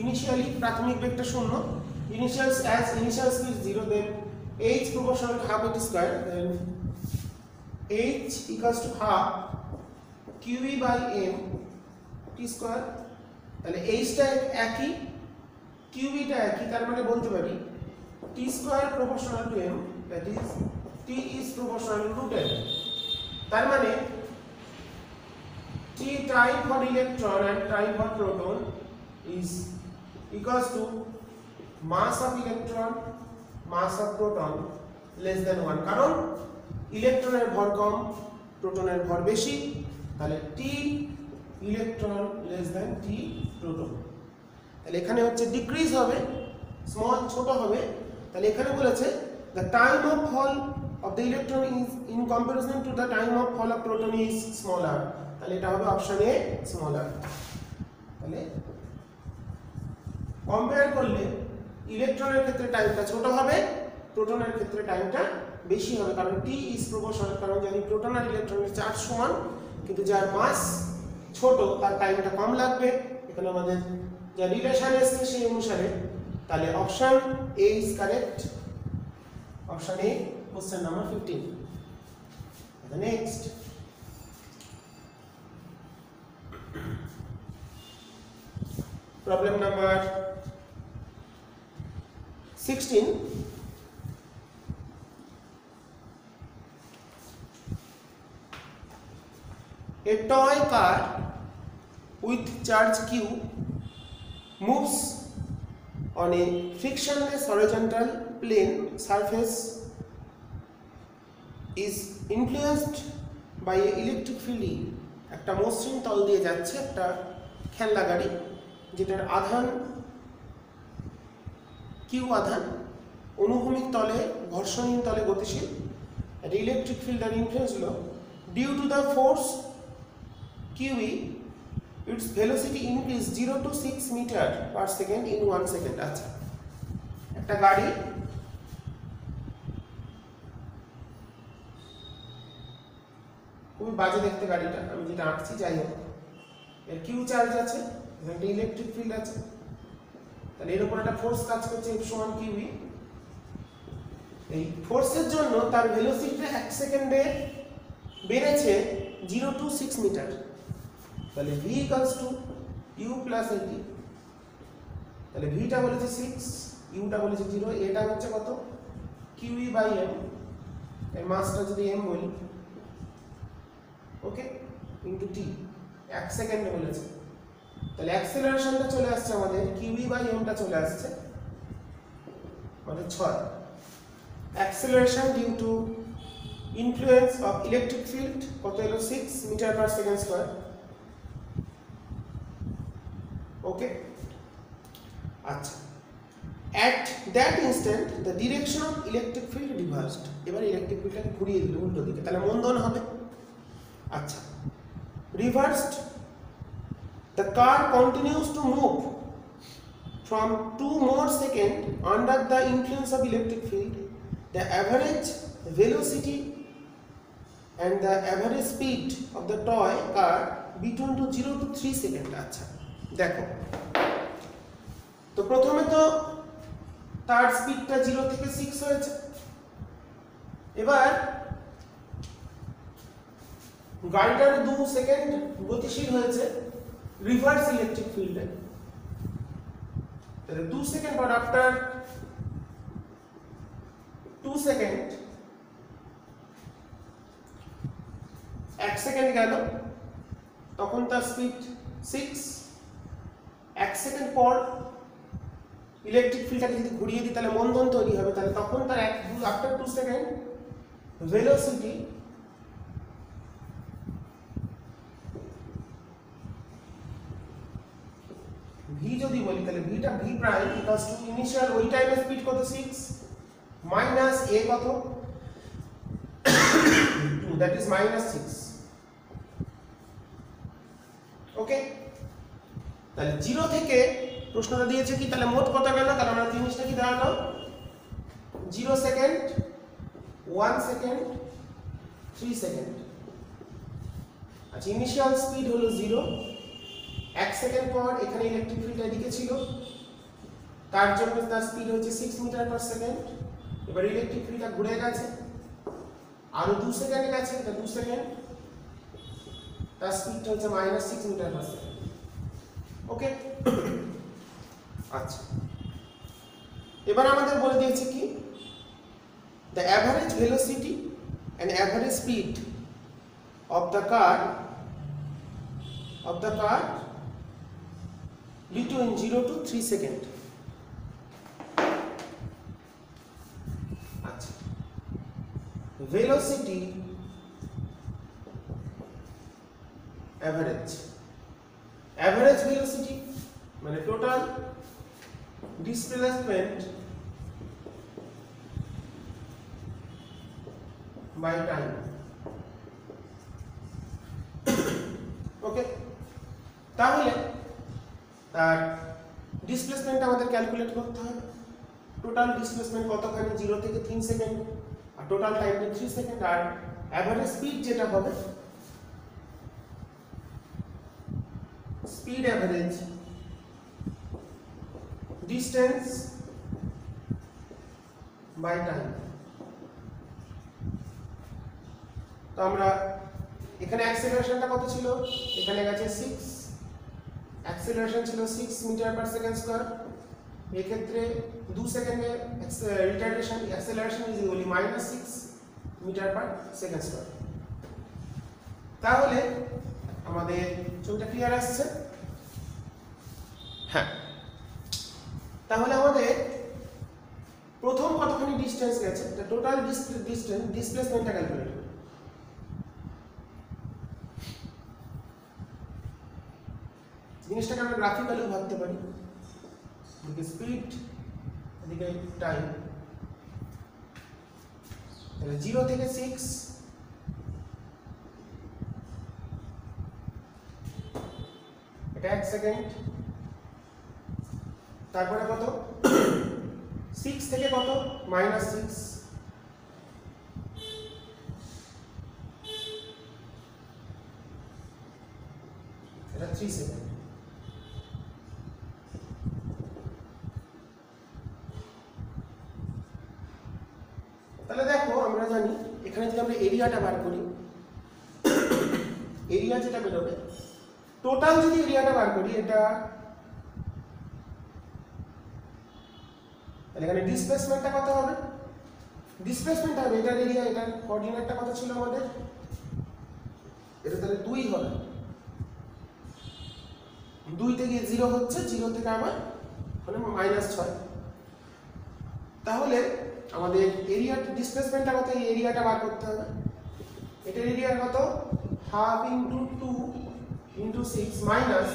A: initially প্রাথমিক বেগটা 0, initial speed 0, then h proportional to half at square, then h equals to half QE by m t square। তাহলে h টা একই QE টা একই, তার মানে বলতে পারি t square proportional to m, that is t is proportional to root m। তার মানে t time for electron and time for proton is equals to mass of electron mass of proton less than 1, কারণ ইলেকট্রনের ভর কম প্রোটনের ভর বেশি, তাহলে t electron less than t proton. তাহলে এখানে হচ্ছে ডিক্রিজ হবে, স্মল ছোট হবে। তাহলে এখানে বলেছে the time of fall of the electron is in comparison to the time of fall of proton is smaller, তাহলে এটা হবে অপশন এ স্মলার। তাহলে কম্পেয়ার করলে ইলেকট্রনের ক্ষেত্রে টাইমটা ছোট হবে, প্রোটনের ক্ষেত্রে টাইমটা বেশি হবে, কারণ t is proportional, কারণ যদি প্রোটন আর ইলেকট্রনের চার্জ সমান কিন্তু যার মাস ছোট তার টাইমটা কম লাগবে। এখানে আমাদের যা রিলেশন আছে সেই অনুসারে, তাহলে option A is correct, option A question number 15। Next problem number 16, a toy car with charge q moves on a frictionless horizontal plane surface is influenced by a electric field E। একটা মসৃণ তল দিয়ে যাচ্ছে একটা খেলনা গাড়ি, যেটার আধান কিউ আধান অনুভূমিক তলে ঘর্ষণহীন তলে গতিশীল। একটা ইলেকট্রিক ফিল্ড আর ইনফ্লুয়েন্স হলো due to the force QE its velocity increase 0 to 6 meter per second in 1 second। আচ্ছা একটা গাড়ি খুবই বাজে দেখতে গাড়িটা, আমি যেটা আঁকছি যাই হোক, এর কিউ চার্জ আছে, একটা ইলেকট্রিক ফিল্ড আছে, তাহলে এর উপর একটা ফোর্স কাজ করছে F সমান QE। এই ফোর্সের জন্য তার ভেলোসিটিটা 1 সেকেন্ডে বেড়েছে 0 to 6 মিটার। তাহলে v equals to u plus at। তাহলে v টা বলেছে 6, u টা বলেছে 0, এটা হচ্ছে কত qe বাই m, এর মাসটা যদি m বলি, ওকে, ইনটু t, 1 সেকেন্ডে বলেছে। তাহলে অ্যাক্সেলারেশনটা চলে আসছে আমাদের qe বাই m টা চলে আসছে মানে 6। Acceleration due to influence of electric field কত হলো 6 metre per second square. Okay, আচ্ছা, at that instant the direction of electric field reversed। এবার ইলেকট্রিক ফিল্ডটাকে ঘুরিয়ে দিল উল্টো দিকে, তাহলে মন্দন হবে। আচ্ছা, reversed, the car continues to move from 2 more seconds under the influence of electric field. The average velocity and the average speed of the toy car between 0 to 3 seconds। আচ্ছা দেখো, তো প্রথমে তো তার স্পিডটা 0 থেকে 6 হয়েছে। এবার গাড়িটার 2 সেকেন্ড গতিশীল হয়েছে রিভার্স ইলেকট্রিক ফিল্ডে। তাহলে 2 সেকেন্ড পর, আফটার 2 সেকেন্ড, 1 সেকেন্ড গেল, তখন তার স্পিড 6। 1 সেকেন্ড পর ইলেকট্রিক ফিল্ডটাকে যদি ঘুরিয়ে দিই তাহলে মন্দন তৈরি হবে। তাহলে তখন তার আফটার 2 সেকেন্ড ভেলোসিটি v যদি বলি, তাহলে vটা v prime equals to initial ওই টাইমের স্পিড কত 6 মাইনাস a কত 2, দ্যাট ইজ -6। ওকে, তাহলে 0 থেকে প্রশ্নটা দিয়েছে কি, তাহলে মোট কত গেল, তাহলে আমরা জিনিসটা কি দাঁড়ালো 0 সেকেন্ড, 1 সেকেন্ড, 3 সেকেন্ড। আচ্ছা, ইনিশিয়াল স্পিড হলো 0, 1 সেকেন্ড পর এখানে ইলেকট্রিক ফিল্ড এদিকে ছিল, তার জন্য তার স্পিড হচ্ছে 6 মিটার পার সেকেন্ড। এবার ইলেকট্রিক ফিল্ডটা ঘুরে গেছে, আরো 2 সেকেন্ডে গেছে, তার 2 সেকেন্ড, তার স্পিডটা হচ্ছে -6 মিটার পার সেকেন্ড। ওকে, আচ্ছা, এবার আমাদের বলে দিয়েছে কি, the average velocity and average speed of the car between 0 to 3 second. আচ্ছা, velocity average velocity মানে টোটাল displacement by time। ওকে, তাহলে তার ডিসপ্লেসমেন্ট আমাদের ক্যালকুলেট করতে হবে। টোটাল ডিসপ্লেসমেন্ট কতখানি, 0 থেকে 3 সেকেন্ড, আর টোটাল টাইমটা 3 সেকেন্ড, আর অ্যাভারেজ স্পিড যেটা হবে, speed average distance by time. তো আমরা এখানে অ্যাক্সেলারেশনটা কত ছিল, এখানে গেছে 6, অ্যাক্সেলারেশন ছিল 6 মিটার পার সেকেন্ড স্কয়ার। এই ক্ষেত্রে 2 সেকেন্ডে retardation acceleration is equal -6 metre per second square. তাহলে আমাদের ছবিটা ক্লিয়ার আসছে? হ্যাঁ, তাহলে আমাদের প্রথম কতখানি ডিসটেন্স গেছে, টোটাল ডিসটেন্স ডিসপ্লেসমেন্টটা ক্যালকুলেট করি। জিনিসটাকে আমরা গ্রাফিক্যালি ভাবতে পারি, এদিকে স্পিড, এদিকে টাইম। তাহলে 0 থেকে 6, এটা 1 সেকেন্ড, তারপরে কত 6 থেকে কত -6, এটা 3 সেকেন্ড। এরিয়াটা বার করি, এরিয়া যেটা বেরোবে, টোটাল যদি এরিয়াটা বার করি, এটা তাহলে এখানে ডিসপ্লেসমেন্টটা কত হবে? ডিসপ্লেসমেন্ট হবে এটার এরিয়া, এটার কোঅর্ডিনেটটা কত ছিল আমাদের? এটা তাহলে 2 হবে। 2 থেকে 0 হচ্ছে, 0 থেকে আবার মানে -6। তাহলে আমাদের এরিয়া ডিসপ্লেসমেন্টটা কত? এই এরিয়াটা বার করতে হবে। এটার এরিয়া কত? হাফ ইনটু 2 ইনটু 6 মাইনাস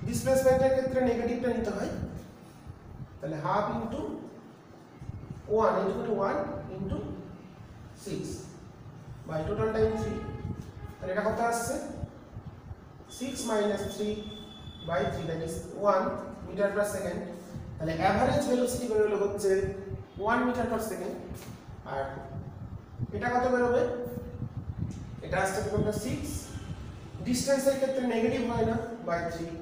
A: ডিসপ্লেসমেন্টের ক্ষেত্রে নেগেটিভটা নিতে হয়, তাহলে half into 1 into 1 into 6 by total time 3। তাহলে এটা কত আসছে? 6 minus 3 by 3, that is 1 metre per second. তাহলে অ্যাভারেজ ভেলোসিটি বেরোলো হচ্ছে 1 মিটার পার সেকেন্ড। আর এটা কত বেরোবে? এটা আসছে কোনটা? 6। ডিসটেন্সের ক্ষেত্রে নেগেটিভ হয় না, বাই 3,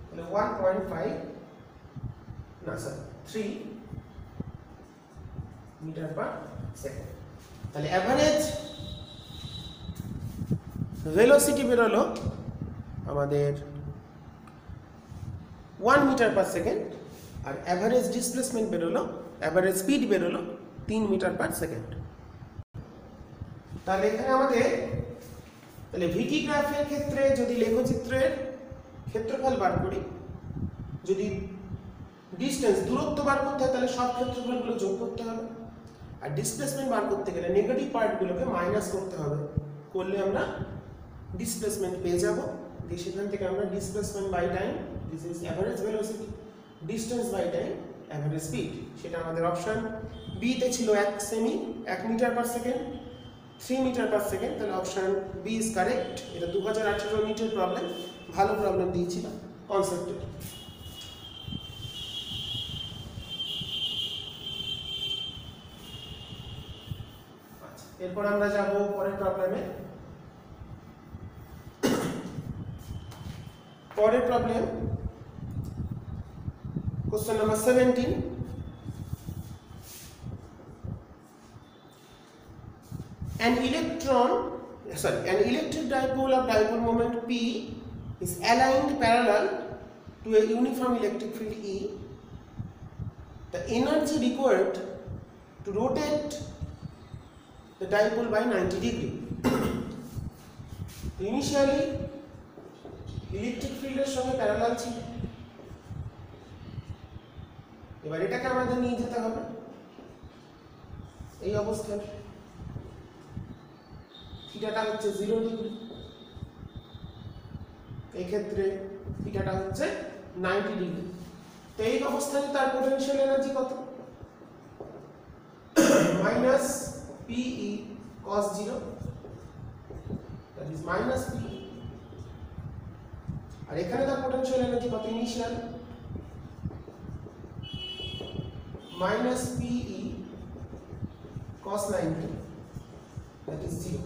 A: তাহলে 1.5 না স্যার 3 মিটার পার সেকেন্ড। তাহলে অ্যাভারেজ ভেলোসিটি বেরোলো আমাদের 1 মিটার পার সেকেন্ড, আর অ্যাভারেজ ডিসপ্লেসমেন্ট বেরোলো, অ্যাভারেজ স্পিড বেরোলো 3 মিটার পার সেকেন্ড। তাহলে এখানে আমাদের তাহলে ভিটি গ্রাফের ক্ষেত্রে যদি লেখচিত্রের ক্ষেত্রফল বার করি, যদি ডিসটেন্স দূরত্ব বার করতে হয় তাহলে সব ক্ষেত্রফলগুলো যোগ করতে হবে, আর ডিসপ্লেসমেন্ট বার করতে গেলে নেগেটিভ পার্টগুলোকে মাইনাস করতে হবে। করলে আমরা ডিসপ্লেসমেন্ট পেয়ে যাব। দিয়ে সেখান থেকে আমরা displacement by time, this is average velocity, distance by time average speed, সেটা আমাদের অপশন বি তে ছিল 1 সেমি 1 metre per second 3 metre per second. তাহলে অপশন বি ইজ কারেক্ট। এটা 2018 নিটের প্রবলেম, ভালো প্রবলেম দিয়েছিল কনসেপ্টে। আচ্ছা, এরপর আমরা যাব পরের প্রবলেমে। পরের problem question number 17। An electric dipole of dipole moment P is aligned parallel to a uniform electric field E. The energy required to rotate the dipole by 90 degree. Initially, electric field এর সঙ্গে প্যারালাল ছিল। এবার এটাকে আমাদের নিয়ে যেতে হবে এই অবস্থায়, থিটাটা হচ্ছে 0 ডিগ্রি, এই ক্ষেত্রে থিটাটা হচ্ছে 90 ডিগ্রি। তো এই অবস্থানে তার পোটেনশিয়াল এনার্জি কত? Minus PE cos 0, that is minus PE। আর এখানে তার পোটেনশিয়াল এনার্জি কত? Initial minus PE cos 90, that is 0।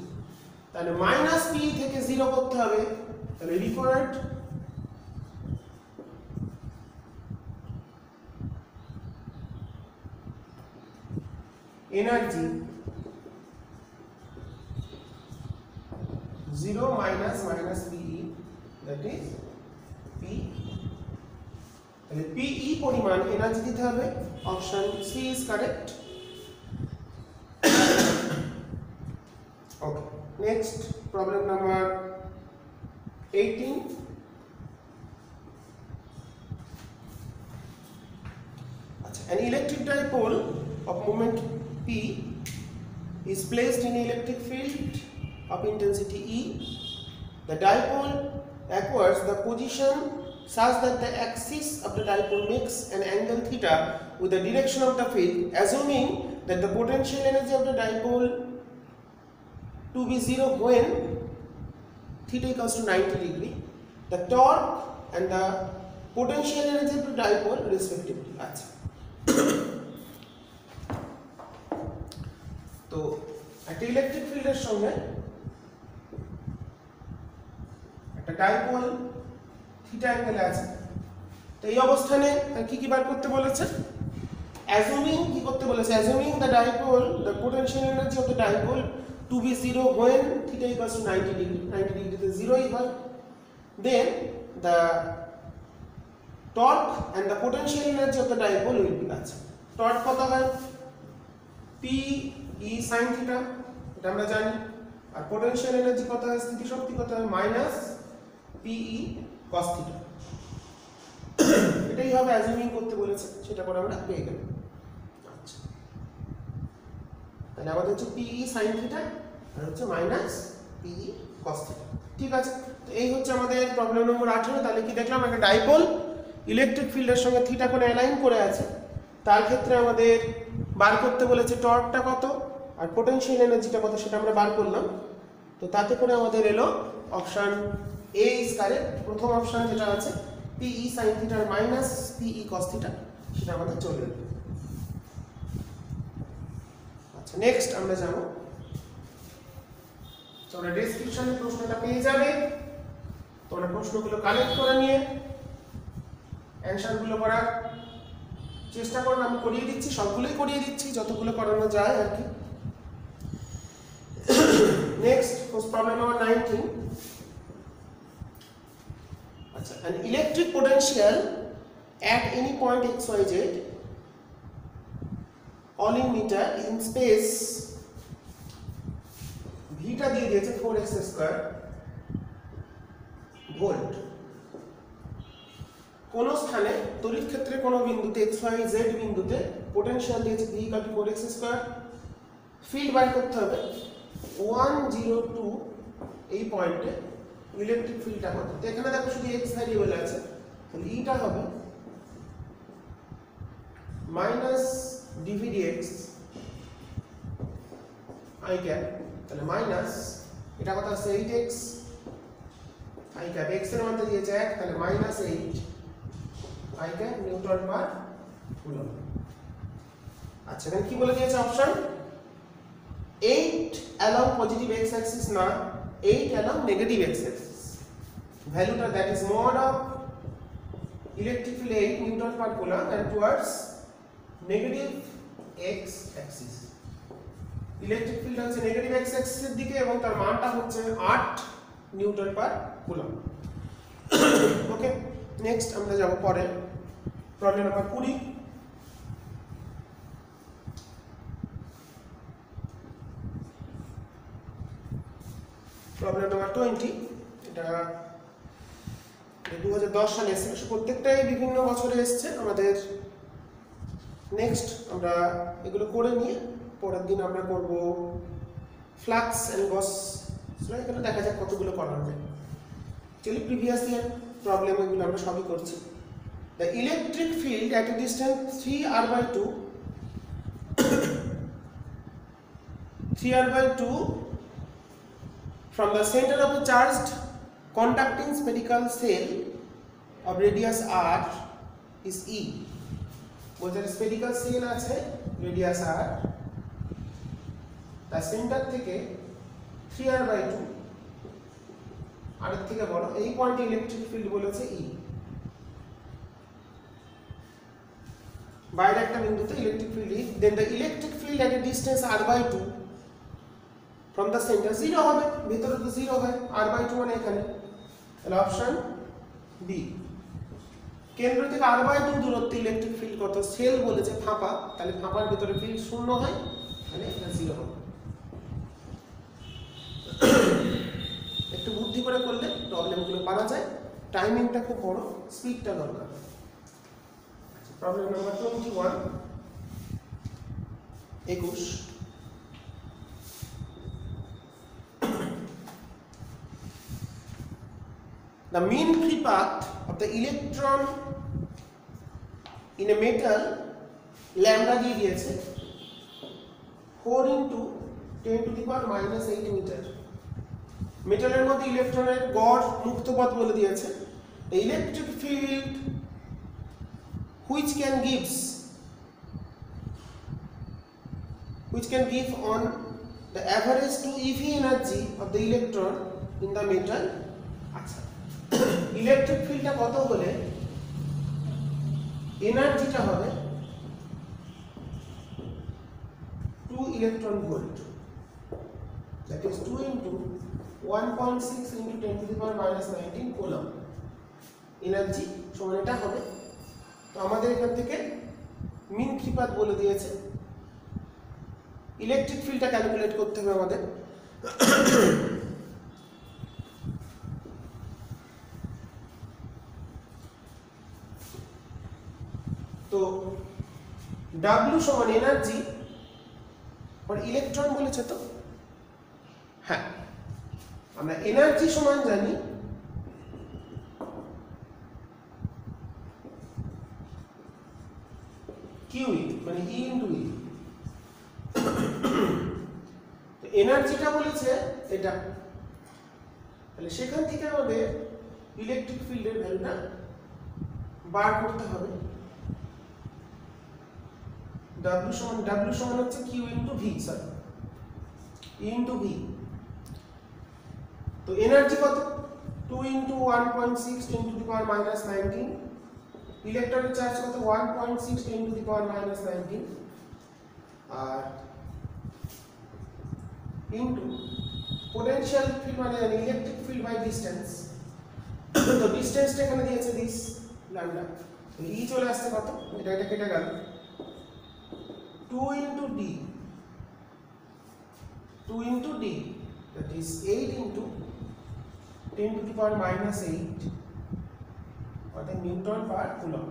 A: তাহলে মাইনাস PE থেকে 0 করতে হবে, তাহলে required energy 0 minus PE, that is P। তাহলে PE পরিমাণ এনার্জি দিতে হবে, option C is correct. Okay, next problem number 18। আচ্ছা, an electric dipole of moment P is placed in electric field of intensity E. The dipole acquires the position such that the axis of the dipole makes an angle theta with the direction of the field, assuming that the potential energy of the dipole to be 0 when theta equals to 90 degree, the torque and the potential energy of the dipole respectively. আচ্ছা, তো একটা ইলেকট্রিক ফিল্ডের সঙ্গে একটা ডাইপোল থিটা অ্যাঙ্গেলে আছে। তো এই অবস্থানে কি কি বার করতে বলেছে? অ্যাজুমিং কি করতে বলেছে? অ্যাজুমিং the dipole, the potential energy of the dipole to be 0 when theta equals to 90 degree, 90 degree তে 0ই হয়। Then the torque and the potential energy of the dipole will be আছে। টর্ক কত হয় p e sin theta, এটা আমরা জানি। আর পোটেনশিয়াল এনার্জি কত হয়, স্থিতি শক্তি কত হয়, minus P E cos theta. এটাই হবে অ্যাজিউমিং করতে বলেছে, সেটা করে আমরা পেয়ে গেলাম। আচ্ছা, তাহলে আমাদের হচ্ছে পি ই sin থিটা আর হচ্ছে minus P E cos theta. ঠিক আছে, তো এই হচ্ছে আমাদের প্রবলেম নম্বর 18। তাহলে কি দেখলাম, একটা ডাইপোল ইলেকট্রিক ফিল্ডের সঙ্গে থিটা কোণে অ্যালাইন করে আছে, তার ক্ষেত্রে আমাদের বার করতে বলেছে টর্কটা কত আর পোটেনশিয়াল এনার্জিটা কত, সেটা আমরা বার করলাম। তো তাতে করে আমাদের এলো অপশন এ ইজ কারেক্ট। প্রথম অপশন যেটা আছে P E sin theta minus P E cos theta, সেটা আমাদের চলে এলো। আচ্ছা, নেক্সট আমরা যাব, তোমরা ডেসক্রিপশনে প্রশ্নটা পেয়ে যাবে, তোমরা প্রশ্নগুলো কালেক্ট করে নিয়ে অ্যানসারগুলো করার চেষ্টা করুন। আমি করিয়ে দিচ্ছি, সবগুলোই করিয়ে দিচ্ছি, যতগুলো করানো যায় আর কি। Next problem number 19। আচ্ছা, an electric potential at any point xyz all in meter in space, ভিটা দিয়ে দিয়েছে 4x স্কয়ার ভোল্ট। কোন স্থানে তড়িৎ ক্ষেত্রে কোন বিন্দুতে xyz বিন্দুতে পোটেনশিয়াল দিয়েছে v = 4x স্কয়ার। ফিল্ড বার করতে হবে 102 এই পয়েন্টে ইলেকট্রিক ফিল্ডটা কত। তো এখানে দেখো শুধু x ভ্যারিয়েবল আছে, তাহলে ইটা হবে মাইনাস dvdx i ক্যাপ, তাহলে মাইনাস এটা কত আছে 8x i ক্যাপ, x এর মান দিয়েছে 1, তাহলে minus 8 i cap Newton per coulomb. আচ্ছা, এখানে কি বলে দিয়েছে option 8 along positive x axis না 8 along negative x axis, ভ্যালুটা that is mod of electric field 8 newton per coulomb and towards negative x axis, electric field হচ্ছে নেগেটিভ x axis এর দিকে এবং তার মানটা হচ্ছে 8 নিউটন পার কুলম্ব। ওকে, নেক্সট আমরা যাব পরে প্রবলেম নাম্বার 20। প্রবলেম নাম্বার 20, এটা 2010 সালে এসেছে, প্রত্যেকটাই বিভিন্ন বছরে এসেছে আমাদের। নেক্সট আমরা এগুলো করে নিয়ে পরের দিন আমরা করব ফ্লাক্স এন্ড গস। এখানে দেখা যাক কতগুলো করানো যায়। চলি প্রিভিয়াস ইয়ার প্রবলেম এগুলো আমরা সবই করছি। The electric field at a distance 3r/2 from the center of a charged conducting spherical cell of radius r is E. বলতে spherical cell আছে radius r, তার সেন্টার থেকে 3r/2 আর এর থেকে বড় এই পয়েন্টে ইলেকট্রিক ফিল্ড বলেছে E। বাইরে একটা বিন্দুতে electric field E, then the electric field at a distance r/2 from the center 0 হবে, ভিতরে তো 0 হয়, r/2 মানে এখানে, তাহলে অপশন বি। কেন্দ্র থেকে r/2 দূরত্বে ইলেকট্রিক ফিল্ড কত, সেল বলেছে ফাঁপা, তাহলে ফাঁপার ভিতরে ফিল্ড 0 হয়, তাহলে এটা 0 হবে। একটু বুদ্ধি করে করলে প্রবলেমগুলো পারা যায়, টাইমিংটা খুব বড়, স্পিডটা দরকার। Problem number 21 21। The mean free path of the electron in a metal lambda দিয়ে দিয়েছে 4 × 10⁻⁻8 মিটার। মেটালের মধ্যে ইলেকট্রনের গড় মুক্ত পথ বলে দিয়েছে। The electric field which can give on the average to EV energy of the electron in the metal। আচ্ছা, ইলেকট্রিক ফিল্ডটা কত হলে এনার্জিটা হবে 2 electron volt. that is 2 into 1.6 into 10 to the power minus 19 coulomb energy সমান এটা হবে। তো আমাদের এখান থেকে মিন ক্ষিপাত বলে দিয়েছে, ইলেকট্রিক ফিল্ডটা ক্যালকুলেট করতে হবে আমাদের। তো W সমান এনার্জি আর ইলেকট্রন বলেছে, তো হ্যাঁ আমরা এনার্জি সমান জানি QE মানে E into E। তো এনার্জিটা বলেছে এটা, তাহলে সেখান থেকে আমাদের ইলেকট্রিক ফিল্ডের ভ্যালুটা বার করতে হবে। W সমান হচ্ছে Q into V, sorry E into V। তো এনার্জি কত? 2 into 1.6 10 to the power minus 19, ইলেকট্রনের চার্জ কত? 1.6 10 to the power minus 19 আর ইনটু পোটেনশিয়াল ফিল্ড মানে ইলেকট্রিক ফিল্ড বাই ডিসটেন্স। তো ডিসটেন্সটা এখানে দিয়েছে দিস ল্যাম্ডা, ই চলে আসছে কত? এটা কেটে গেল 2 into D, 2 into D, that is 8 into 10 to the power minus 8 অর্থাৎ নিউটন পার কুলম্ব।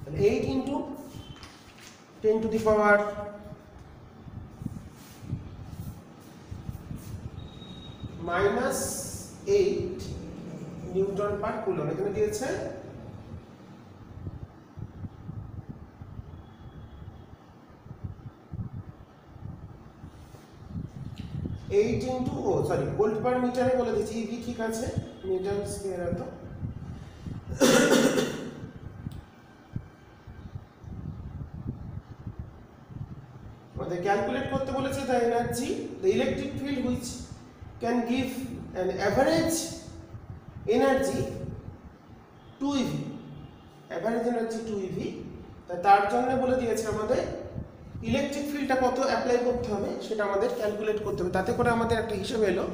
A: তাহলে 8 into 10 to the power minus 8 Newton per coulomb এখানে দিয়েছে 8 into সরি ভোল্ট পার মিটারে বলে দিয়েছি, ইভি ঠিক আছে, মিটার স্কয়ার এত। আমাদের ক্যালকুলেট করতে বলেছে the energy the electric field which can give an average energy 2 eV, average energy 2 eV। তার জন্য বলে দিয়েছে আমাদের ইলেকট্রিক ফিল্ডটা কত অ্যাপ্লাই করতে হবে সেটা আমাদের ক্যালকুলেট করতে হবে। তাতে করে আমাদের একটা হিসাব এলো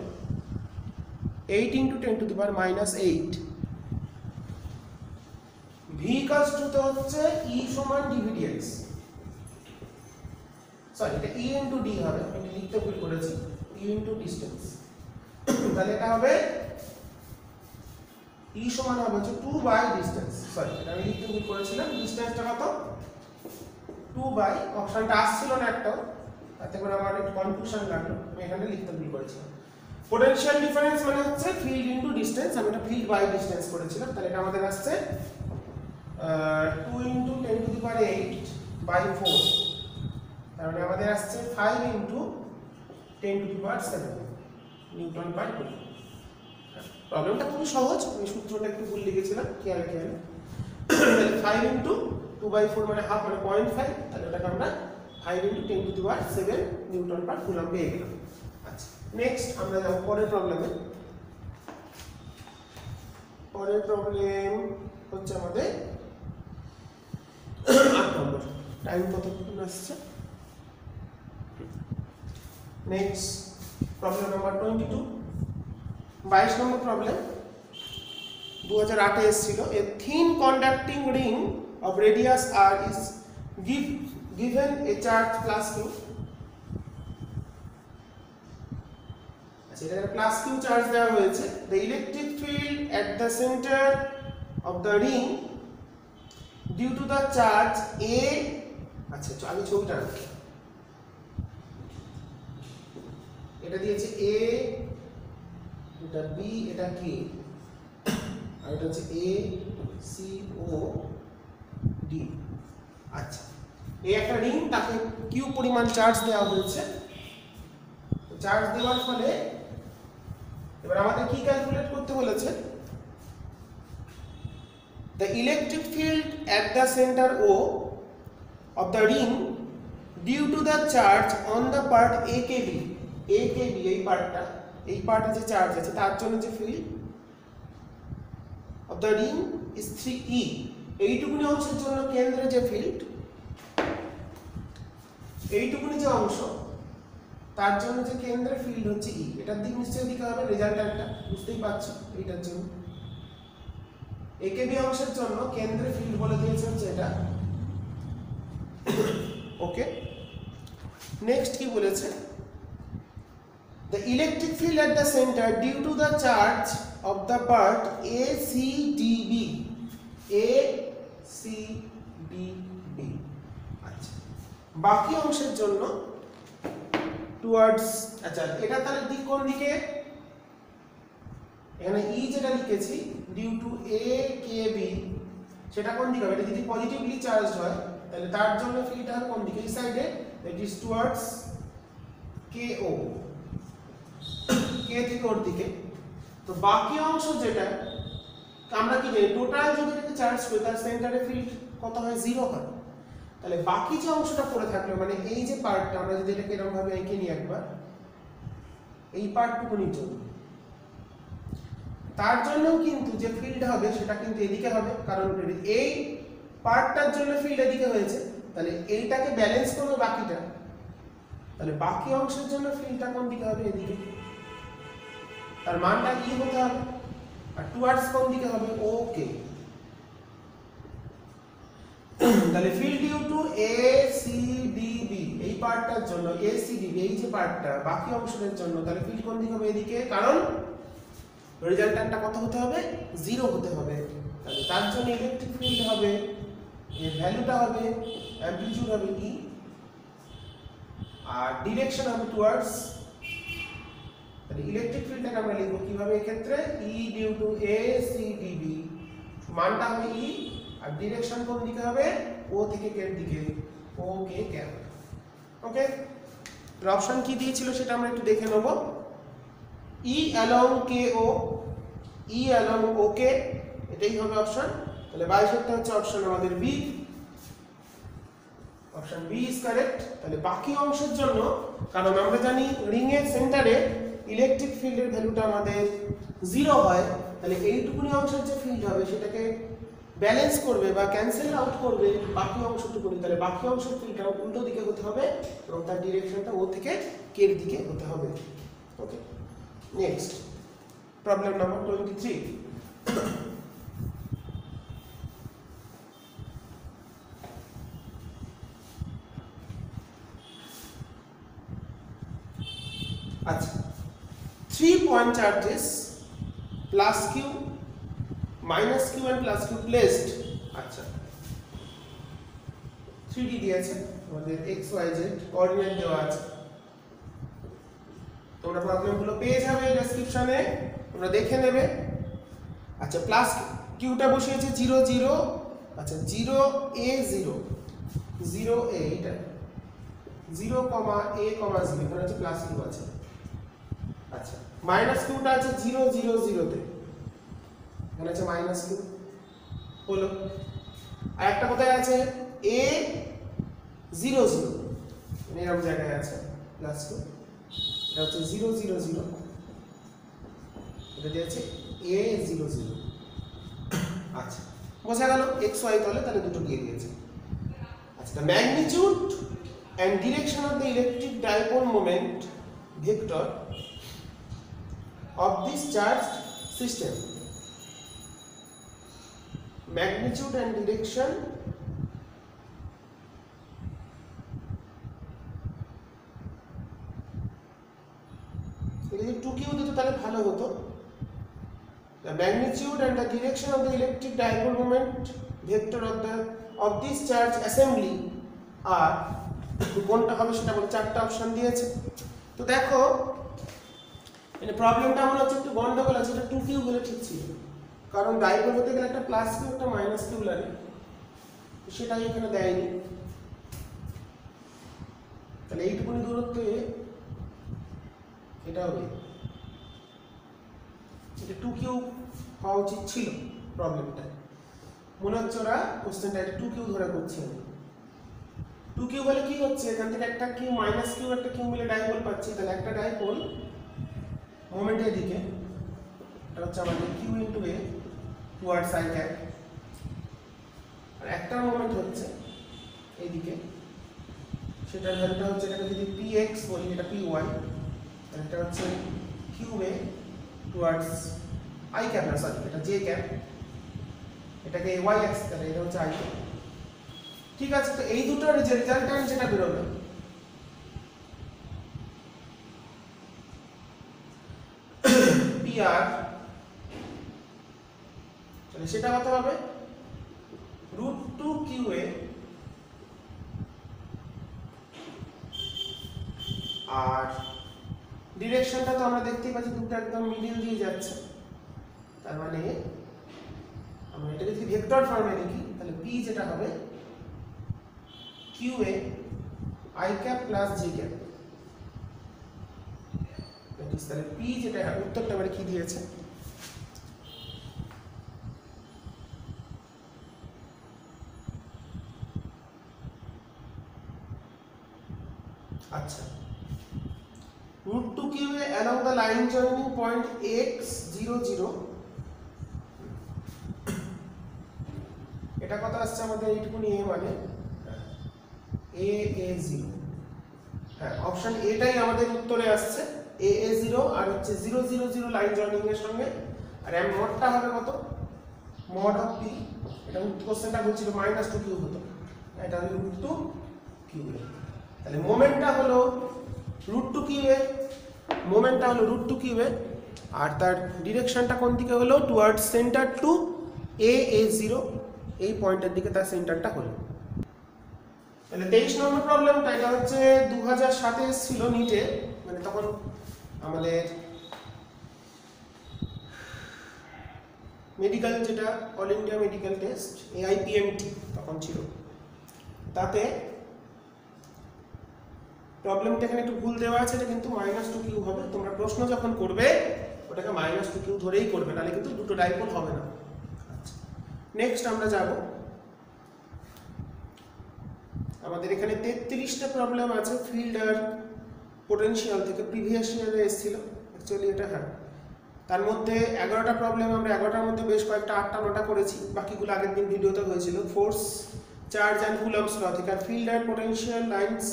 A: 8 into 10 to the power minus 8। V equals to তো হচ্ছে E সমান dVdx, সরি এটা E into D হবে, আমি লিখতে ভুল করেছি, E into distance। তাহলে এটা হবে E সমান হবে হচ্ছে 2 by distance, সরি এটা আমি লিখতে ভুল করেছিলাম, ডিসটেন্সটা কত 2 by, অপশনটা আসছিল না একটাও, তাতে করে আমার একটু কনফিউশন লাগলো, আমি এখানে লিখতে ভুল করেছিলাম। পোটেনশিয়াল ডিফারেন্স মানে হচ্ছে ফিল্ড ইনটু ডিসটেন্স, আমি এটা ফিল্ড বাই ডিসটেন্স করেছিলাম। তাহলে এটা আমাদের আসছে 2 into 10 to the power 8 by 4, তার মানে আমাদের আসছে 5 into 10 to the power 7 Newton per coulomb. প্রবলেমটা খুবই সহজ, আমি সূত্রটা একটু ভুল লিখেছিলাম, খেয়াল 5 into 2 by 4 মানে হাফ মানে 0.5, তাহলে এটাকে আমরা 5 into 10 to the power 7 Newton per coulomb পেয়ে গেলাম। আচ্ছা নেক্সট আমরা যাব পরের প্রবলেমে। পরের প্রবলেম হচ্ছে আমাদের 8 নম্বর। টাইম কতক্ষণ আসছে? নেক্সট প্রবলেম নাম্বার 22, 22 নম্বর প্রবলেম 2008 এ এসেছিল। এ thin conducting ring of radius r is given a charge plus q। আচ্ছা এটা প্লাস q চার্জ দেওয়া হয়েছে। the electric field at the center of the ring due to the charge a, আচ্ছা আমি ছবিটা আঁকি, এটা দিয়েছে a, এটা b, এটা k, আর এটা হচ্ছে a c o d। আচ্ছা এই একটা রিং, তাকে q পরিমাণ চার্জ দেওয়া হয়েছে। চার্জ দেওয়ার ফলে এবার আমাদের কি ক্যালকুলেট করতে বলেছে? the electric field at the center O of the ring due to the charge on the part AKB, এই পার্টটা, এই পার্টে যে চার্জ আছে তার জন্য যে field of the ring is 3e, এইটুকুনি অংশের জন্য কেন্দ্রে যে ফিল্ড, এইটুকুনি যে অংশ তার জন্য যে কেন্দ্রে ফিল্ড হচ্ছে ই, এটার দিক নিশ্চয়ই দিকে হবে, রেজাল্টান্টটা বুঝতেই পারছো এইটার জন্য। একেবি অংশের জন্য কেন্দ্রে ফিল্ড বলে দিয়েছে হচ্ছে এটা। ওকে, নেক্সট কি বলেছে, the electric field at the center due to the charge of the part ACDB আচ্ছা বাকি অংশের জন্য টুয়ার্ডস, আচ্ছা এটা তাহলে দিক কোন দিকে, এখানে ই যেটা লিখেছি ডিউ টু এ কে বি সেটা কোন দিকে হবে, এটা যদি পজিটিভলি চার্জড হয় তাহলে তার জন্য ফিল্ডটা হবে কোন দিকে, এই সাইডে, দ্যাট ইজ টুয়ার্ডস কে ও, কে থেকে ওর দিকে। তো বাকি অংশ যেটা আমরা কি জানি, টোটাল যদি এটাকে চার্জ করি তার সেন্টারে ফিল্ড কত হয়, 0 হয়। তাহলে বাকি যে অংশটা পড়ে থাকলো, মানে এই যে পার্টটা, আমরা যদি এটাকে এরকম ভাবে এঁকে নিই একবার, এই পার্টটুকুনির জন্য, তার জন্যও কিন্তু যে ফিল্ড হবে সেটা কিন্তু এদিকে হবে, কারণ এই পার্টটার জন্য ফিল্ড এদিকে হয়েছে, তাহলে এইটাকে ব্যালেন্স করবে বাকিটা, তাহলে বাকি অংশের জন্য ফিল্ডটা কোন দিকে হবে, এদিকে, তার মানটা ই হতে হবে, আর টুয়ার্ডস কোন দিকে হবে, ওকে। তাহলে ফিল্ড ডিউ টু এসিডিবি এই পার্টটার জন্য, এসিডিবি এই যে পার্টটা বাকি অংশের জন্য, তাহলে ফিল্ড কোন দিকে হবে, এদিকে, কারণ রেজাল্ট্যান্টটা কত হতে হবে, 0 হতে হবে। তাহলে তার জন্য ইলেকট্রিক ফিল্ড হবে, এর ভ্যালুটা হবে, অ্যামপ্লিটিউড হবে ই, আর ডিরেকশন হবে টুয়ার্ডস। তাহলে ইলেকট্রিক ফিল্ডটাকে আমরা লিখব কিভাবে, এই ক্ষেত্রে ই ডিউ টু এসিডিবি মানটা হবে ই, আর ডিরেকশন কোন দিকে হবে, ও থেকে কে এর দিকে, ও কে ক্যাপ। ওকে, অপশন কি দিয়েছিল সেটা আমরা একটু দেখে নেব। ই অ্যালং কে ও, ই অ্যালং ও কে, এটাই হবে অপশন। তাহলে 22 হচ্ছে অপশন আমাদের B, option B is correct. তাহলে বাকি অংশের জন্য, কারণ আমরা জানি রিং এর সেন্টারে ইলেকট্রিক ফিল্ডের ভ্যালুটা আমাদের 0 হয়, তাহলে এইটুকুনি অংশের যে ফিল্ড হবে সেটাকে ব্যালেন্স করবে বা ক্যান্সেল আউট করবে বাকি অংশটুকুনি, তাহলে বাকি অংশের ফিল্ডটা উল্টো দিকে হতে হবে এবং তার ডিরেকশনটা ও থেকে কে এর দিকে হতে হবে। ওকে, নেক্সট প্রবলেম নাম্বার 23। আচ্ছা, 3 point charges plus q minus q and plus q placed, আচ্ছা 3D দিয়েছে আমাদের x y z কোঅর্ডিনেট দেওয়া আছে, তোমরা প্রবলেমগুলো পেয়ে যাবে ডেসক্রিপশনে, তোমরা দেখে নেবে। আচ্ছা, প্লাস কিউটা বসিয়েছে 0 0, আচ্ছা 0 a 0 0 a, এটা 0, a, 0, এখানে হচ্ছে প্লাস কিউ আছে। আচ্ছা, মাইনাস কিউটা আছে 0 0 0 তে, এখানে আছে মাইনাস কিউ হলো। আর একটা কোথায় আছে a 0 0, এরকম জায়গায় আছে প্লাস কিউ, এটা হচ্ছে 0 0 0, এটা দিয়েছে a 0 0। আচ্ছা, বোঝা গেল x y তলে তাহলে দুটো দিয়ে দিয়েছে। আচ্ছা, the magnitude and direction of the electric dipole moment vector of this charged system, magnitude and direction যদি 2q দিত তাহলে ভালো হতো। The magnitude and the direction of the electric dipole moment vector of this charge assembly are, কোনটা হবে সেটা বলে 4টা অপশন দিয়েছে। তো দেখো মানে প্রবলেমটা মনে হচ্ছে একটু গন্ডগোল আছে, এটা 2q হলে ঠিক ছিল, কারণ ডাইপোল হতে গেলে একটা প্লাস কিউ একটা মাইনাস কিউ লাগে, সেটাই এখানে দেয়নি। তাহলে এইটুকুনি দূরত্বে এটা হবে, এটা 2q হওয়া উচিত ছিল প্রবলেমটা, মনে হচ্ছে ওরা কোশ্চেনটা এটা 2q ধরে করছে। 2q বলে কি হচ্ছে, এখান থেকে একটা কিউ মাইনাস কিউ একটা কিউ মিলে ডাইপোল পাচ্ছি, তাহলে একটা ডাইপোল মোমেন্টের দিকে, এটা হচ্ছে আমাদের Q into A towards I cap, আর একটা মোমেন্ট হচ্ছে এইদিকে সেটার ভ্যালুটা হচ্ছে, এটাকে যদি px বলি, এটা py, তাহলে এটা হচ্ছে qa টুয়ার্ডস i ক্যাপ, না সরি এটা j ক্যাপ, এটাকে y অ্যাক্সিস, তাহলে এটা হচ্ছে i ক্যাপ। ঠিক আছে, তো এই দুটোর রেজাল্ট্যান্ট যেটা বেরোবে pr, তাহলে সেটা কত হবে √2qa আর ডিরেকশনটা তো আমরা দেখতেই পাচ্ছি দুটো একদম মিডল দিয়ে যাচ্ছে, তার মানে আমরা এটাকে যদি ভেক্টর ফর্মে লিখি তাহলে p যেটা হবে qa i cap plus j cap. তাহলে p যেটা হবে, উত্তরটা মানে কি দিয়েছে, আচ্ছা √2qa along the line joining point x 0 0, এটা কত আসছে আমাদের এইটুকুনি a, মানে a0, হ্যাঁ অপশন এটাই আমাদের উত্তরে আসছে a0 আর হচ্ছে 0 0 0 লাইন জয়েনিং এর সঙ্গে, আর এম নটটা হবে কত mod অফ p, এটা কোশ্চেনটা বলছিল -2q হতো, এটা হলো √2qa, তাহলে মোমেন্টটা হলো √2qa, মোমেন্টটা হলো √2qa আর তার ডিরেকশনটা কোন দিকে হলো টুয়ার্ডস সেন্টার টু a0, এই পয়েন্টের দিকে তার সেন্টারটা হলো। তাহলে 23 নম্বর প্রবলেমটা, এটা হচ্ছে 2007-এ ছিল নিটে, মানে তখন আমাদের মেডিকেল যেটা all India medical test AIPMT তখন ছিল, তাতে প্রবলেমটা এখানে একটু ভুল দেওয়া আছে, এটা কিন্তু -2q হবে, তোমরা প্রশ্ন যখন করবে ওটাকে -2q ধরেই করবে, নাহলে কিন্তু দুটো ডাইপোল হবে না। আচ্ছা নেক্সট আমরা যাব, আমাদের এখানে 33টা প্রবলেম আছে ফিল্ড আর পোটেনশিয়াল থেকে, প্রিভিয়াস ইয়ারে এসেছিল অ্যাকচুয়ালি এটা, হ্যাঁ তার মধ্যে 11টা প্রবলেম আমরা 11টার মধ্যে বেশ কয়েকটা 8টা 9টা করেছি, বাকিগুলো আগের দিন ভিডিওতে হয়েছিল। Force, charge and coulomb's law থেকে, আর ফিল্ড আর পোটেনশিয়াল লাইন্স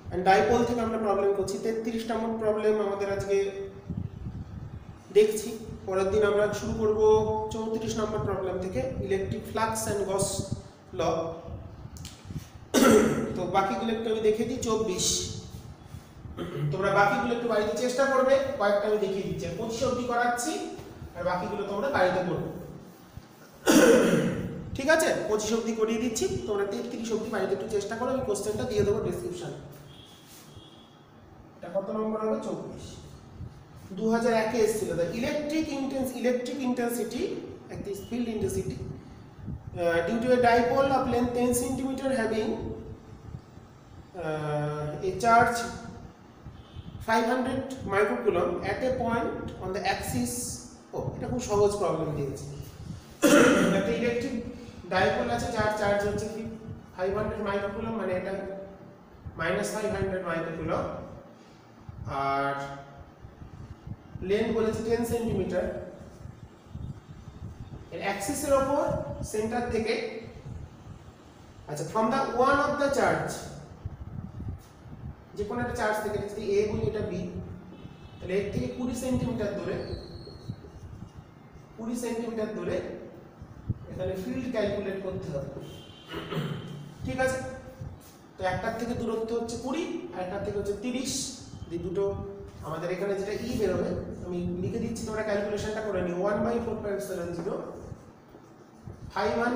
A: অ্যান্ড ডাইপোল থেকে আমরা প্রবলেম করছি। 33টা মোট প্রবলেম আমাদের আজকে দেখছি, পরের দিন আমরা শুরু করব 34 নম্বর প্রবলেম থেকে, ইলেকট্রিক ফ্লাক্স অ্যান্ড গস ল। তো বাকিগুলো একটু আমি দেখিয়ে দিই, 24, তোমরা বাকিগুলো একটু বাড়িতে চেষ্টা করবে, কয়েকটা আমি দেখিয়ে দিচ্ছি, 25 অবধি করাচ্ছি আর বাকিগুলো তোমরা বাড়িতে করবে, ঠিক আছে 25 অবধি করিয়ে দিচ্ছি, তোমরা 33 অবধি বাড়িতে একটু চেষ্টা করো, আমি কোশ্চেনটা দিয়ে দেবো ডেসক্রিপশনে। এটা কত নম্বর হবে 24, 2001-এ এসেছিল, ইলেকট্রিক ইন্টেন্সিটি একটি field intensity due to a dipole of length 10 cm having a charge 500 microcoulomb at a point on the axis, এটা খুব সহজ প্রবলেম দিয়েছে, একটা ইলেকট্রিক ডাইপোল আছে যার চার্জ হচ্ছে কি 500 মাইক্রোকুলম্ব, মানে এটা -500 মাইক্রোকুলম্ব, আর লেন্থ বলেছে 10 সেন্টিমিটার, এর অ্যাক্সিসের উপর সেন্টার থেকে, আচ্ছা from the one of the charge, যে কোনো একটা চার্জ থেকে, যদি a বলি এটা b, তাহলে এর থেকে 20 সেন্টিমিটার দূরে, 20 সেন্টিমিটার দূরে এখানে ফিল্ড ক্যালকুলেট করতে হবে, ঠিক আছে। তো একটার থেকে দূরত্ব হচ্ছে 20 আর একটার থেকে হচ্ছে 30, এই দুটো আমাদের এখানে যেটা ই বেরোবে আমি লিখে দিচ্ছি, তোমরা ক্যালকুলেশনটা করে নিও, 1/4πε0 500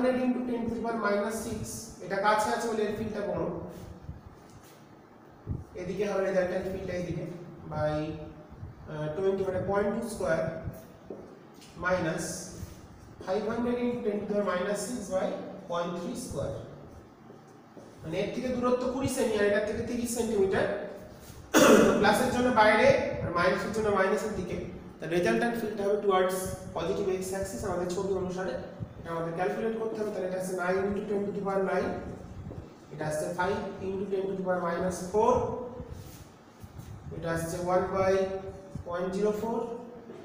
A: × 10⁻⁻6, এটা কাছে আছে বলে এর ফিল্ডটা বড়, এদিকে হবে রেজাল্ট্যান্ট ফিল্ডটা এদিকে, বাই 20 মানে 0.2 স্কয়ার মাইনাস 500 × 10⁻⁻6 বাই 0.3 স্কয়ার, মানে এর থেকে দূরত্ব 20 সেমি আর এটার থেকে 30 সেন্টিমিটার, প্লাসের জন্য বাইরে আর মাইনাসের জন্য মাইনাসের দিকে, তার রেজাল্ট্যান্ট ফিল্ডটা হবে টুয়ার্ডস পজিটিভ এক্স অ্যাক্সিস, আমাদের ছবি অনুসারে এটা আমাদের ক্যালকুলেট করতে হবে। তাহলে এটা আছে 9 × 10⁻9, এটা আছে 5 × 10⁻⁻4, এটা আছে 1/0.04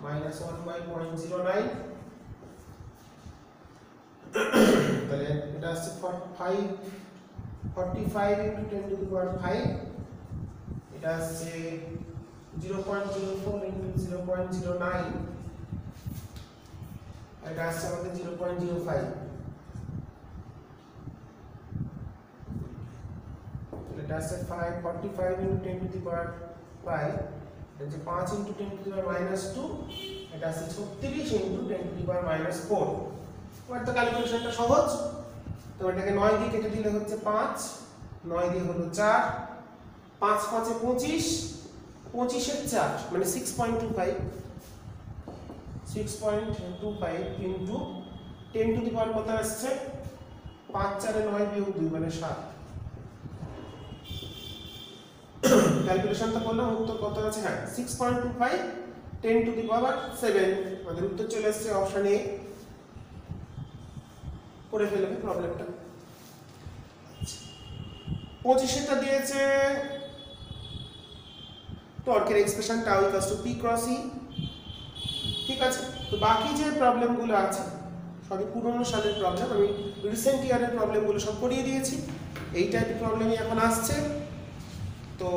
A: মাইনাস 1/0.09, তাহলে এটা আছে 5 45 into 10 to the power 5, এটা আসছে 0.04 into 0.09, এটা আসছে আমাদের 0.05, এটা আসছে 45 into 10 to the power 5, এটা যে 5 into 10 to the power -2, এটা আসছে 36 into 10 to the power -4। এবার তো ক্যালকুলেশনটা সহজ, তো এটাকে 9 দিয়ে কেটে দিলে হচ্ছে 5, 9 দিয়ে হলো 4, 5 5 এ 25, 25 এর 4 মানে 6.25 into 10 to the power কত আসছে, 5 4 এ 9 বিয়োগ 2 মানে 7। ক্যালকুলেশনটা করলাম, উত্তর কত আছে, হ্যাঁ 6.25 10 to the power 7, আমাদের উত্তর চলে আসছে অপশন এ। করে ফেলবে প্রবলেমটা। 25টা দিয়েছে টর্কের expression tau equals to P cross E, ঠিক আছে। তো বাকি যে প্রবলেমগুলো আছে সবই পুরনো সালের প্রবলেম, আমি রিসেন্ট ইয়ারের প্রবলেমগুলো সব করিয়ে দিয়েছি। এই টাইপের প্রবলেমই এখন আসছে। তো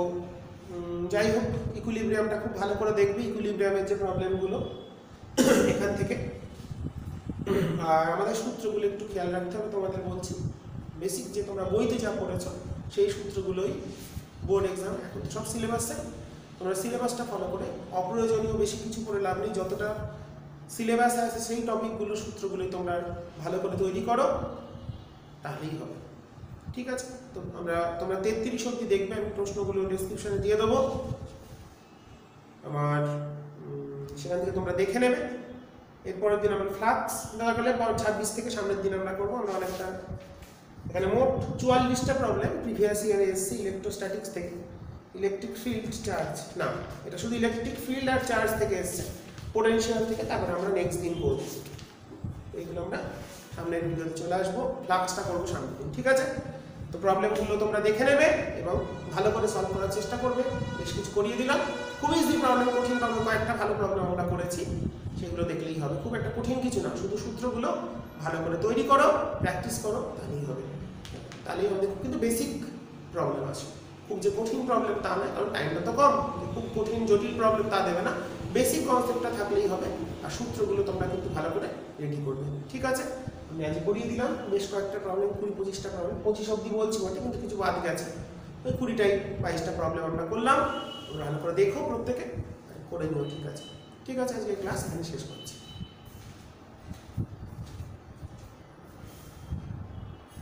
A: যাই হোক, ইকুইলিব্রিয়ামটা খুব ভালো করে দেখবে, ইকুইলিব্রিয়ামের যে প্রবলেমগুলো এখান থেকে। আর আমাদের সূত্রগুলো একটু খেয়াল রাখতে হবে, তোমাদের বলছি বেসিক যে তোমরা বইতে যা পড়েছো সেই সূত্রগুলোই বোর্ড এক্সাম, এখন তো সব সিলেবাসে, তোমরা সিলেবাসটা ফলো করে অপ্রয়োজনীয় বেশি কিছু করে লাভ নেই, যতটা সিলেবাসে আছে সেই টপিকগুলো সূত্রগুলোই তোমরা ভালো করে তৈরি করো, তাহলেই হবে, ঠিক আছে। তো তোমরা 33 অবধি দেখবে, আমি প্রশ্নগুলো ডেসক্রিপশনে দিয়ে দেবো আমার, সেখান থেকে তোমরা দেখে নেবে। এরপরের দিন আমরা ফ্লাক্স দেখা গেলে 26 থেকে সামনের দিন আমরা করবো। আমরা অনেকটা এখানে মোট 44টা প্রবলেম প্রিভিয়াস ইয়ারে এসছে ইলেকট্রোস্ট্যাটিক্স থেকে, ইলেকট্রিক ফিল্ড চার্জ না, এটা শুধু ইলেকট্রিক ফিল্ড আর চার্জ থেকে এসছে, পোটেনশিয়াল থেকে। তারপরে আমরা নেক্সট দিন করবো, এইগুলো আমরা সামনের ভিডিওতে চলে আসবো, ফ্লাক্সটা করবো সামনের দিন, ঠিক আছে। তো প্রবলেমগুলো তোমরা দেখে নেবে এবং ভালো করে সলভ করার চেষ্টা করবে। বেশ কিছু করিয়ে দিলাম, খুব ইজি প্রবলেম, কঠিন প্রবলেম কয়েকটা ভালো প্রবলেম আমরা করেছি, সেগুলো দেখলেই হবে, খুব একটা কঠিন কিছু না। শুধু সূত্রগুলো ভালো করে তৈরি করো, প্র্যাকটিস করো, তাহলেই হবে। তাহলেই আমাদের কিন্তু বেসিক প্রবলেম আছে, খুব যে কঠিন প্রবলেম তা নয়, কারণ টাইমটা তো কম, খুব কঠিন জটিল প্রবলেম তা দেবে না, বেসিক কনসেপ্টটা থাকলেই হবে। আর সূত্রগুলো তোমরা কিন্তু ভালো করে রেডি করবে, ঠিক আছে। আমি আজ করিয়ে দিলাম বেশ কয়েকটা প্রবলেম, 20-25টা প্রবলেম, 25 অবধি বলছি বটে, কিন্তু কিছু বাদ গেছে, ওই 20-22টা প্রবলেম আমরা করলাম। ভালো করে দেখো প্রত্যেকে, করে নিও, ঠিক আছে। ঠিক আছে, আজকে ক্লাস এখানে শেষ করছি।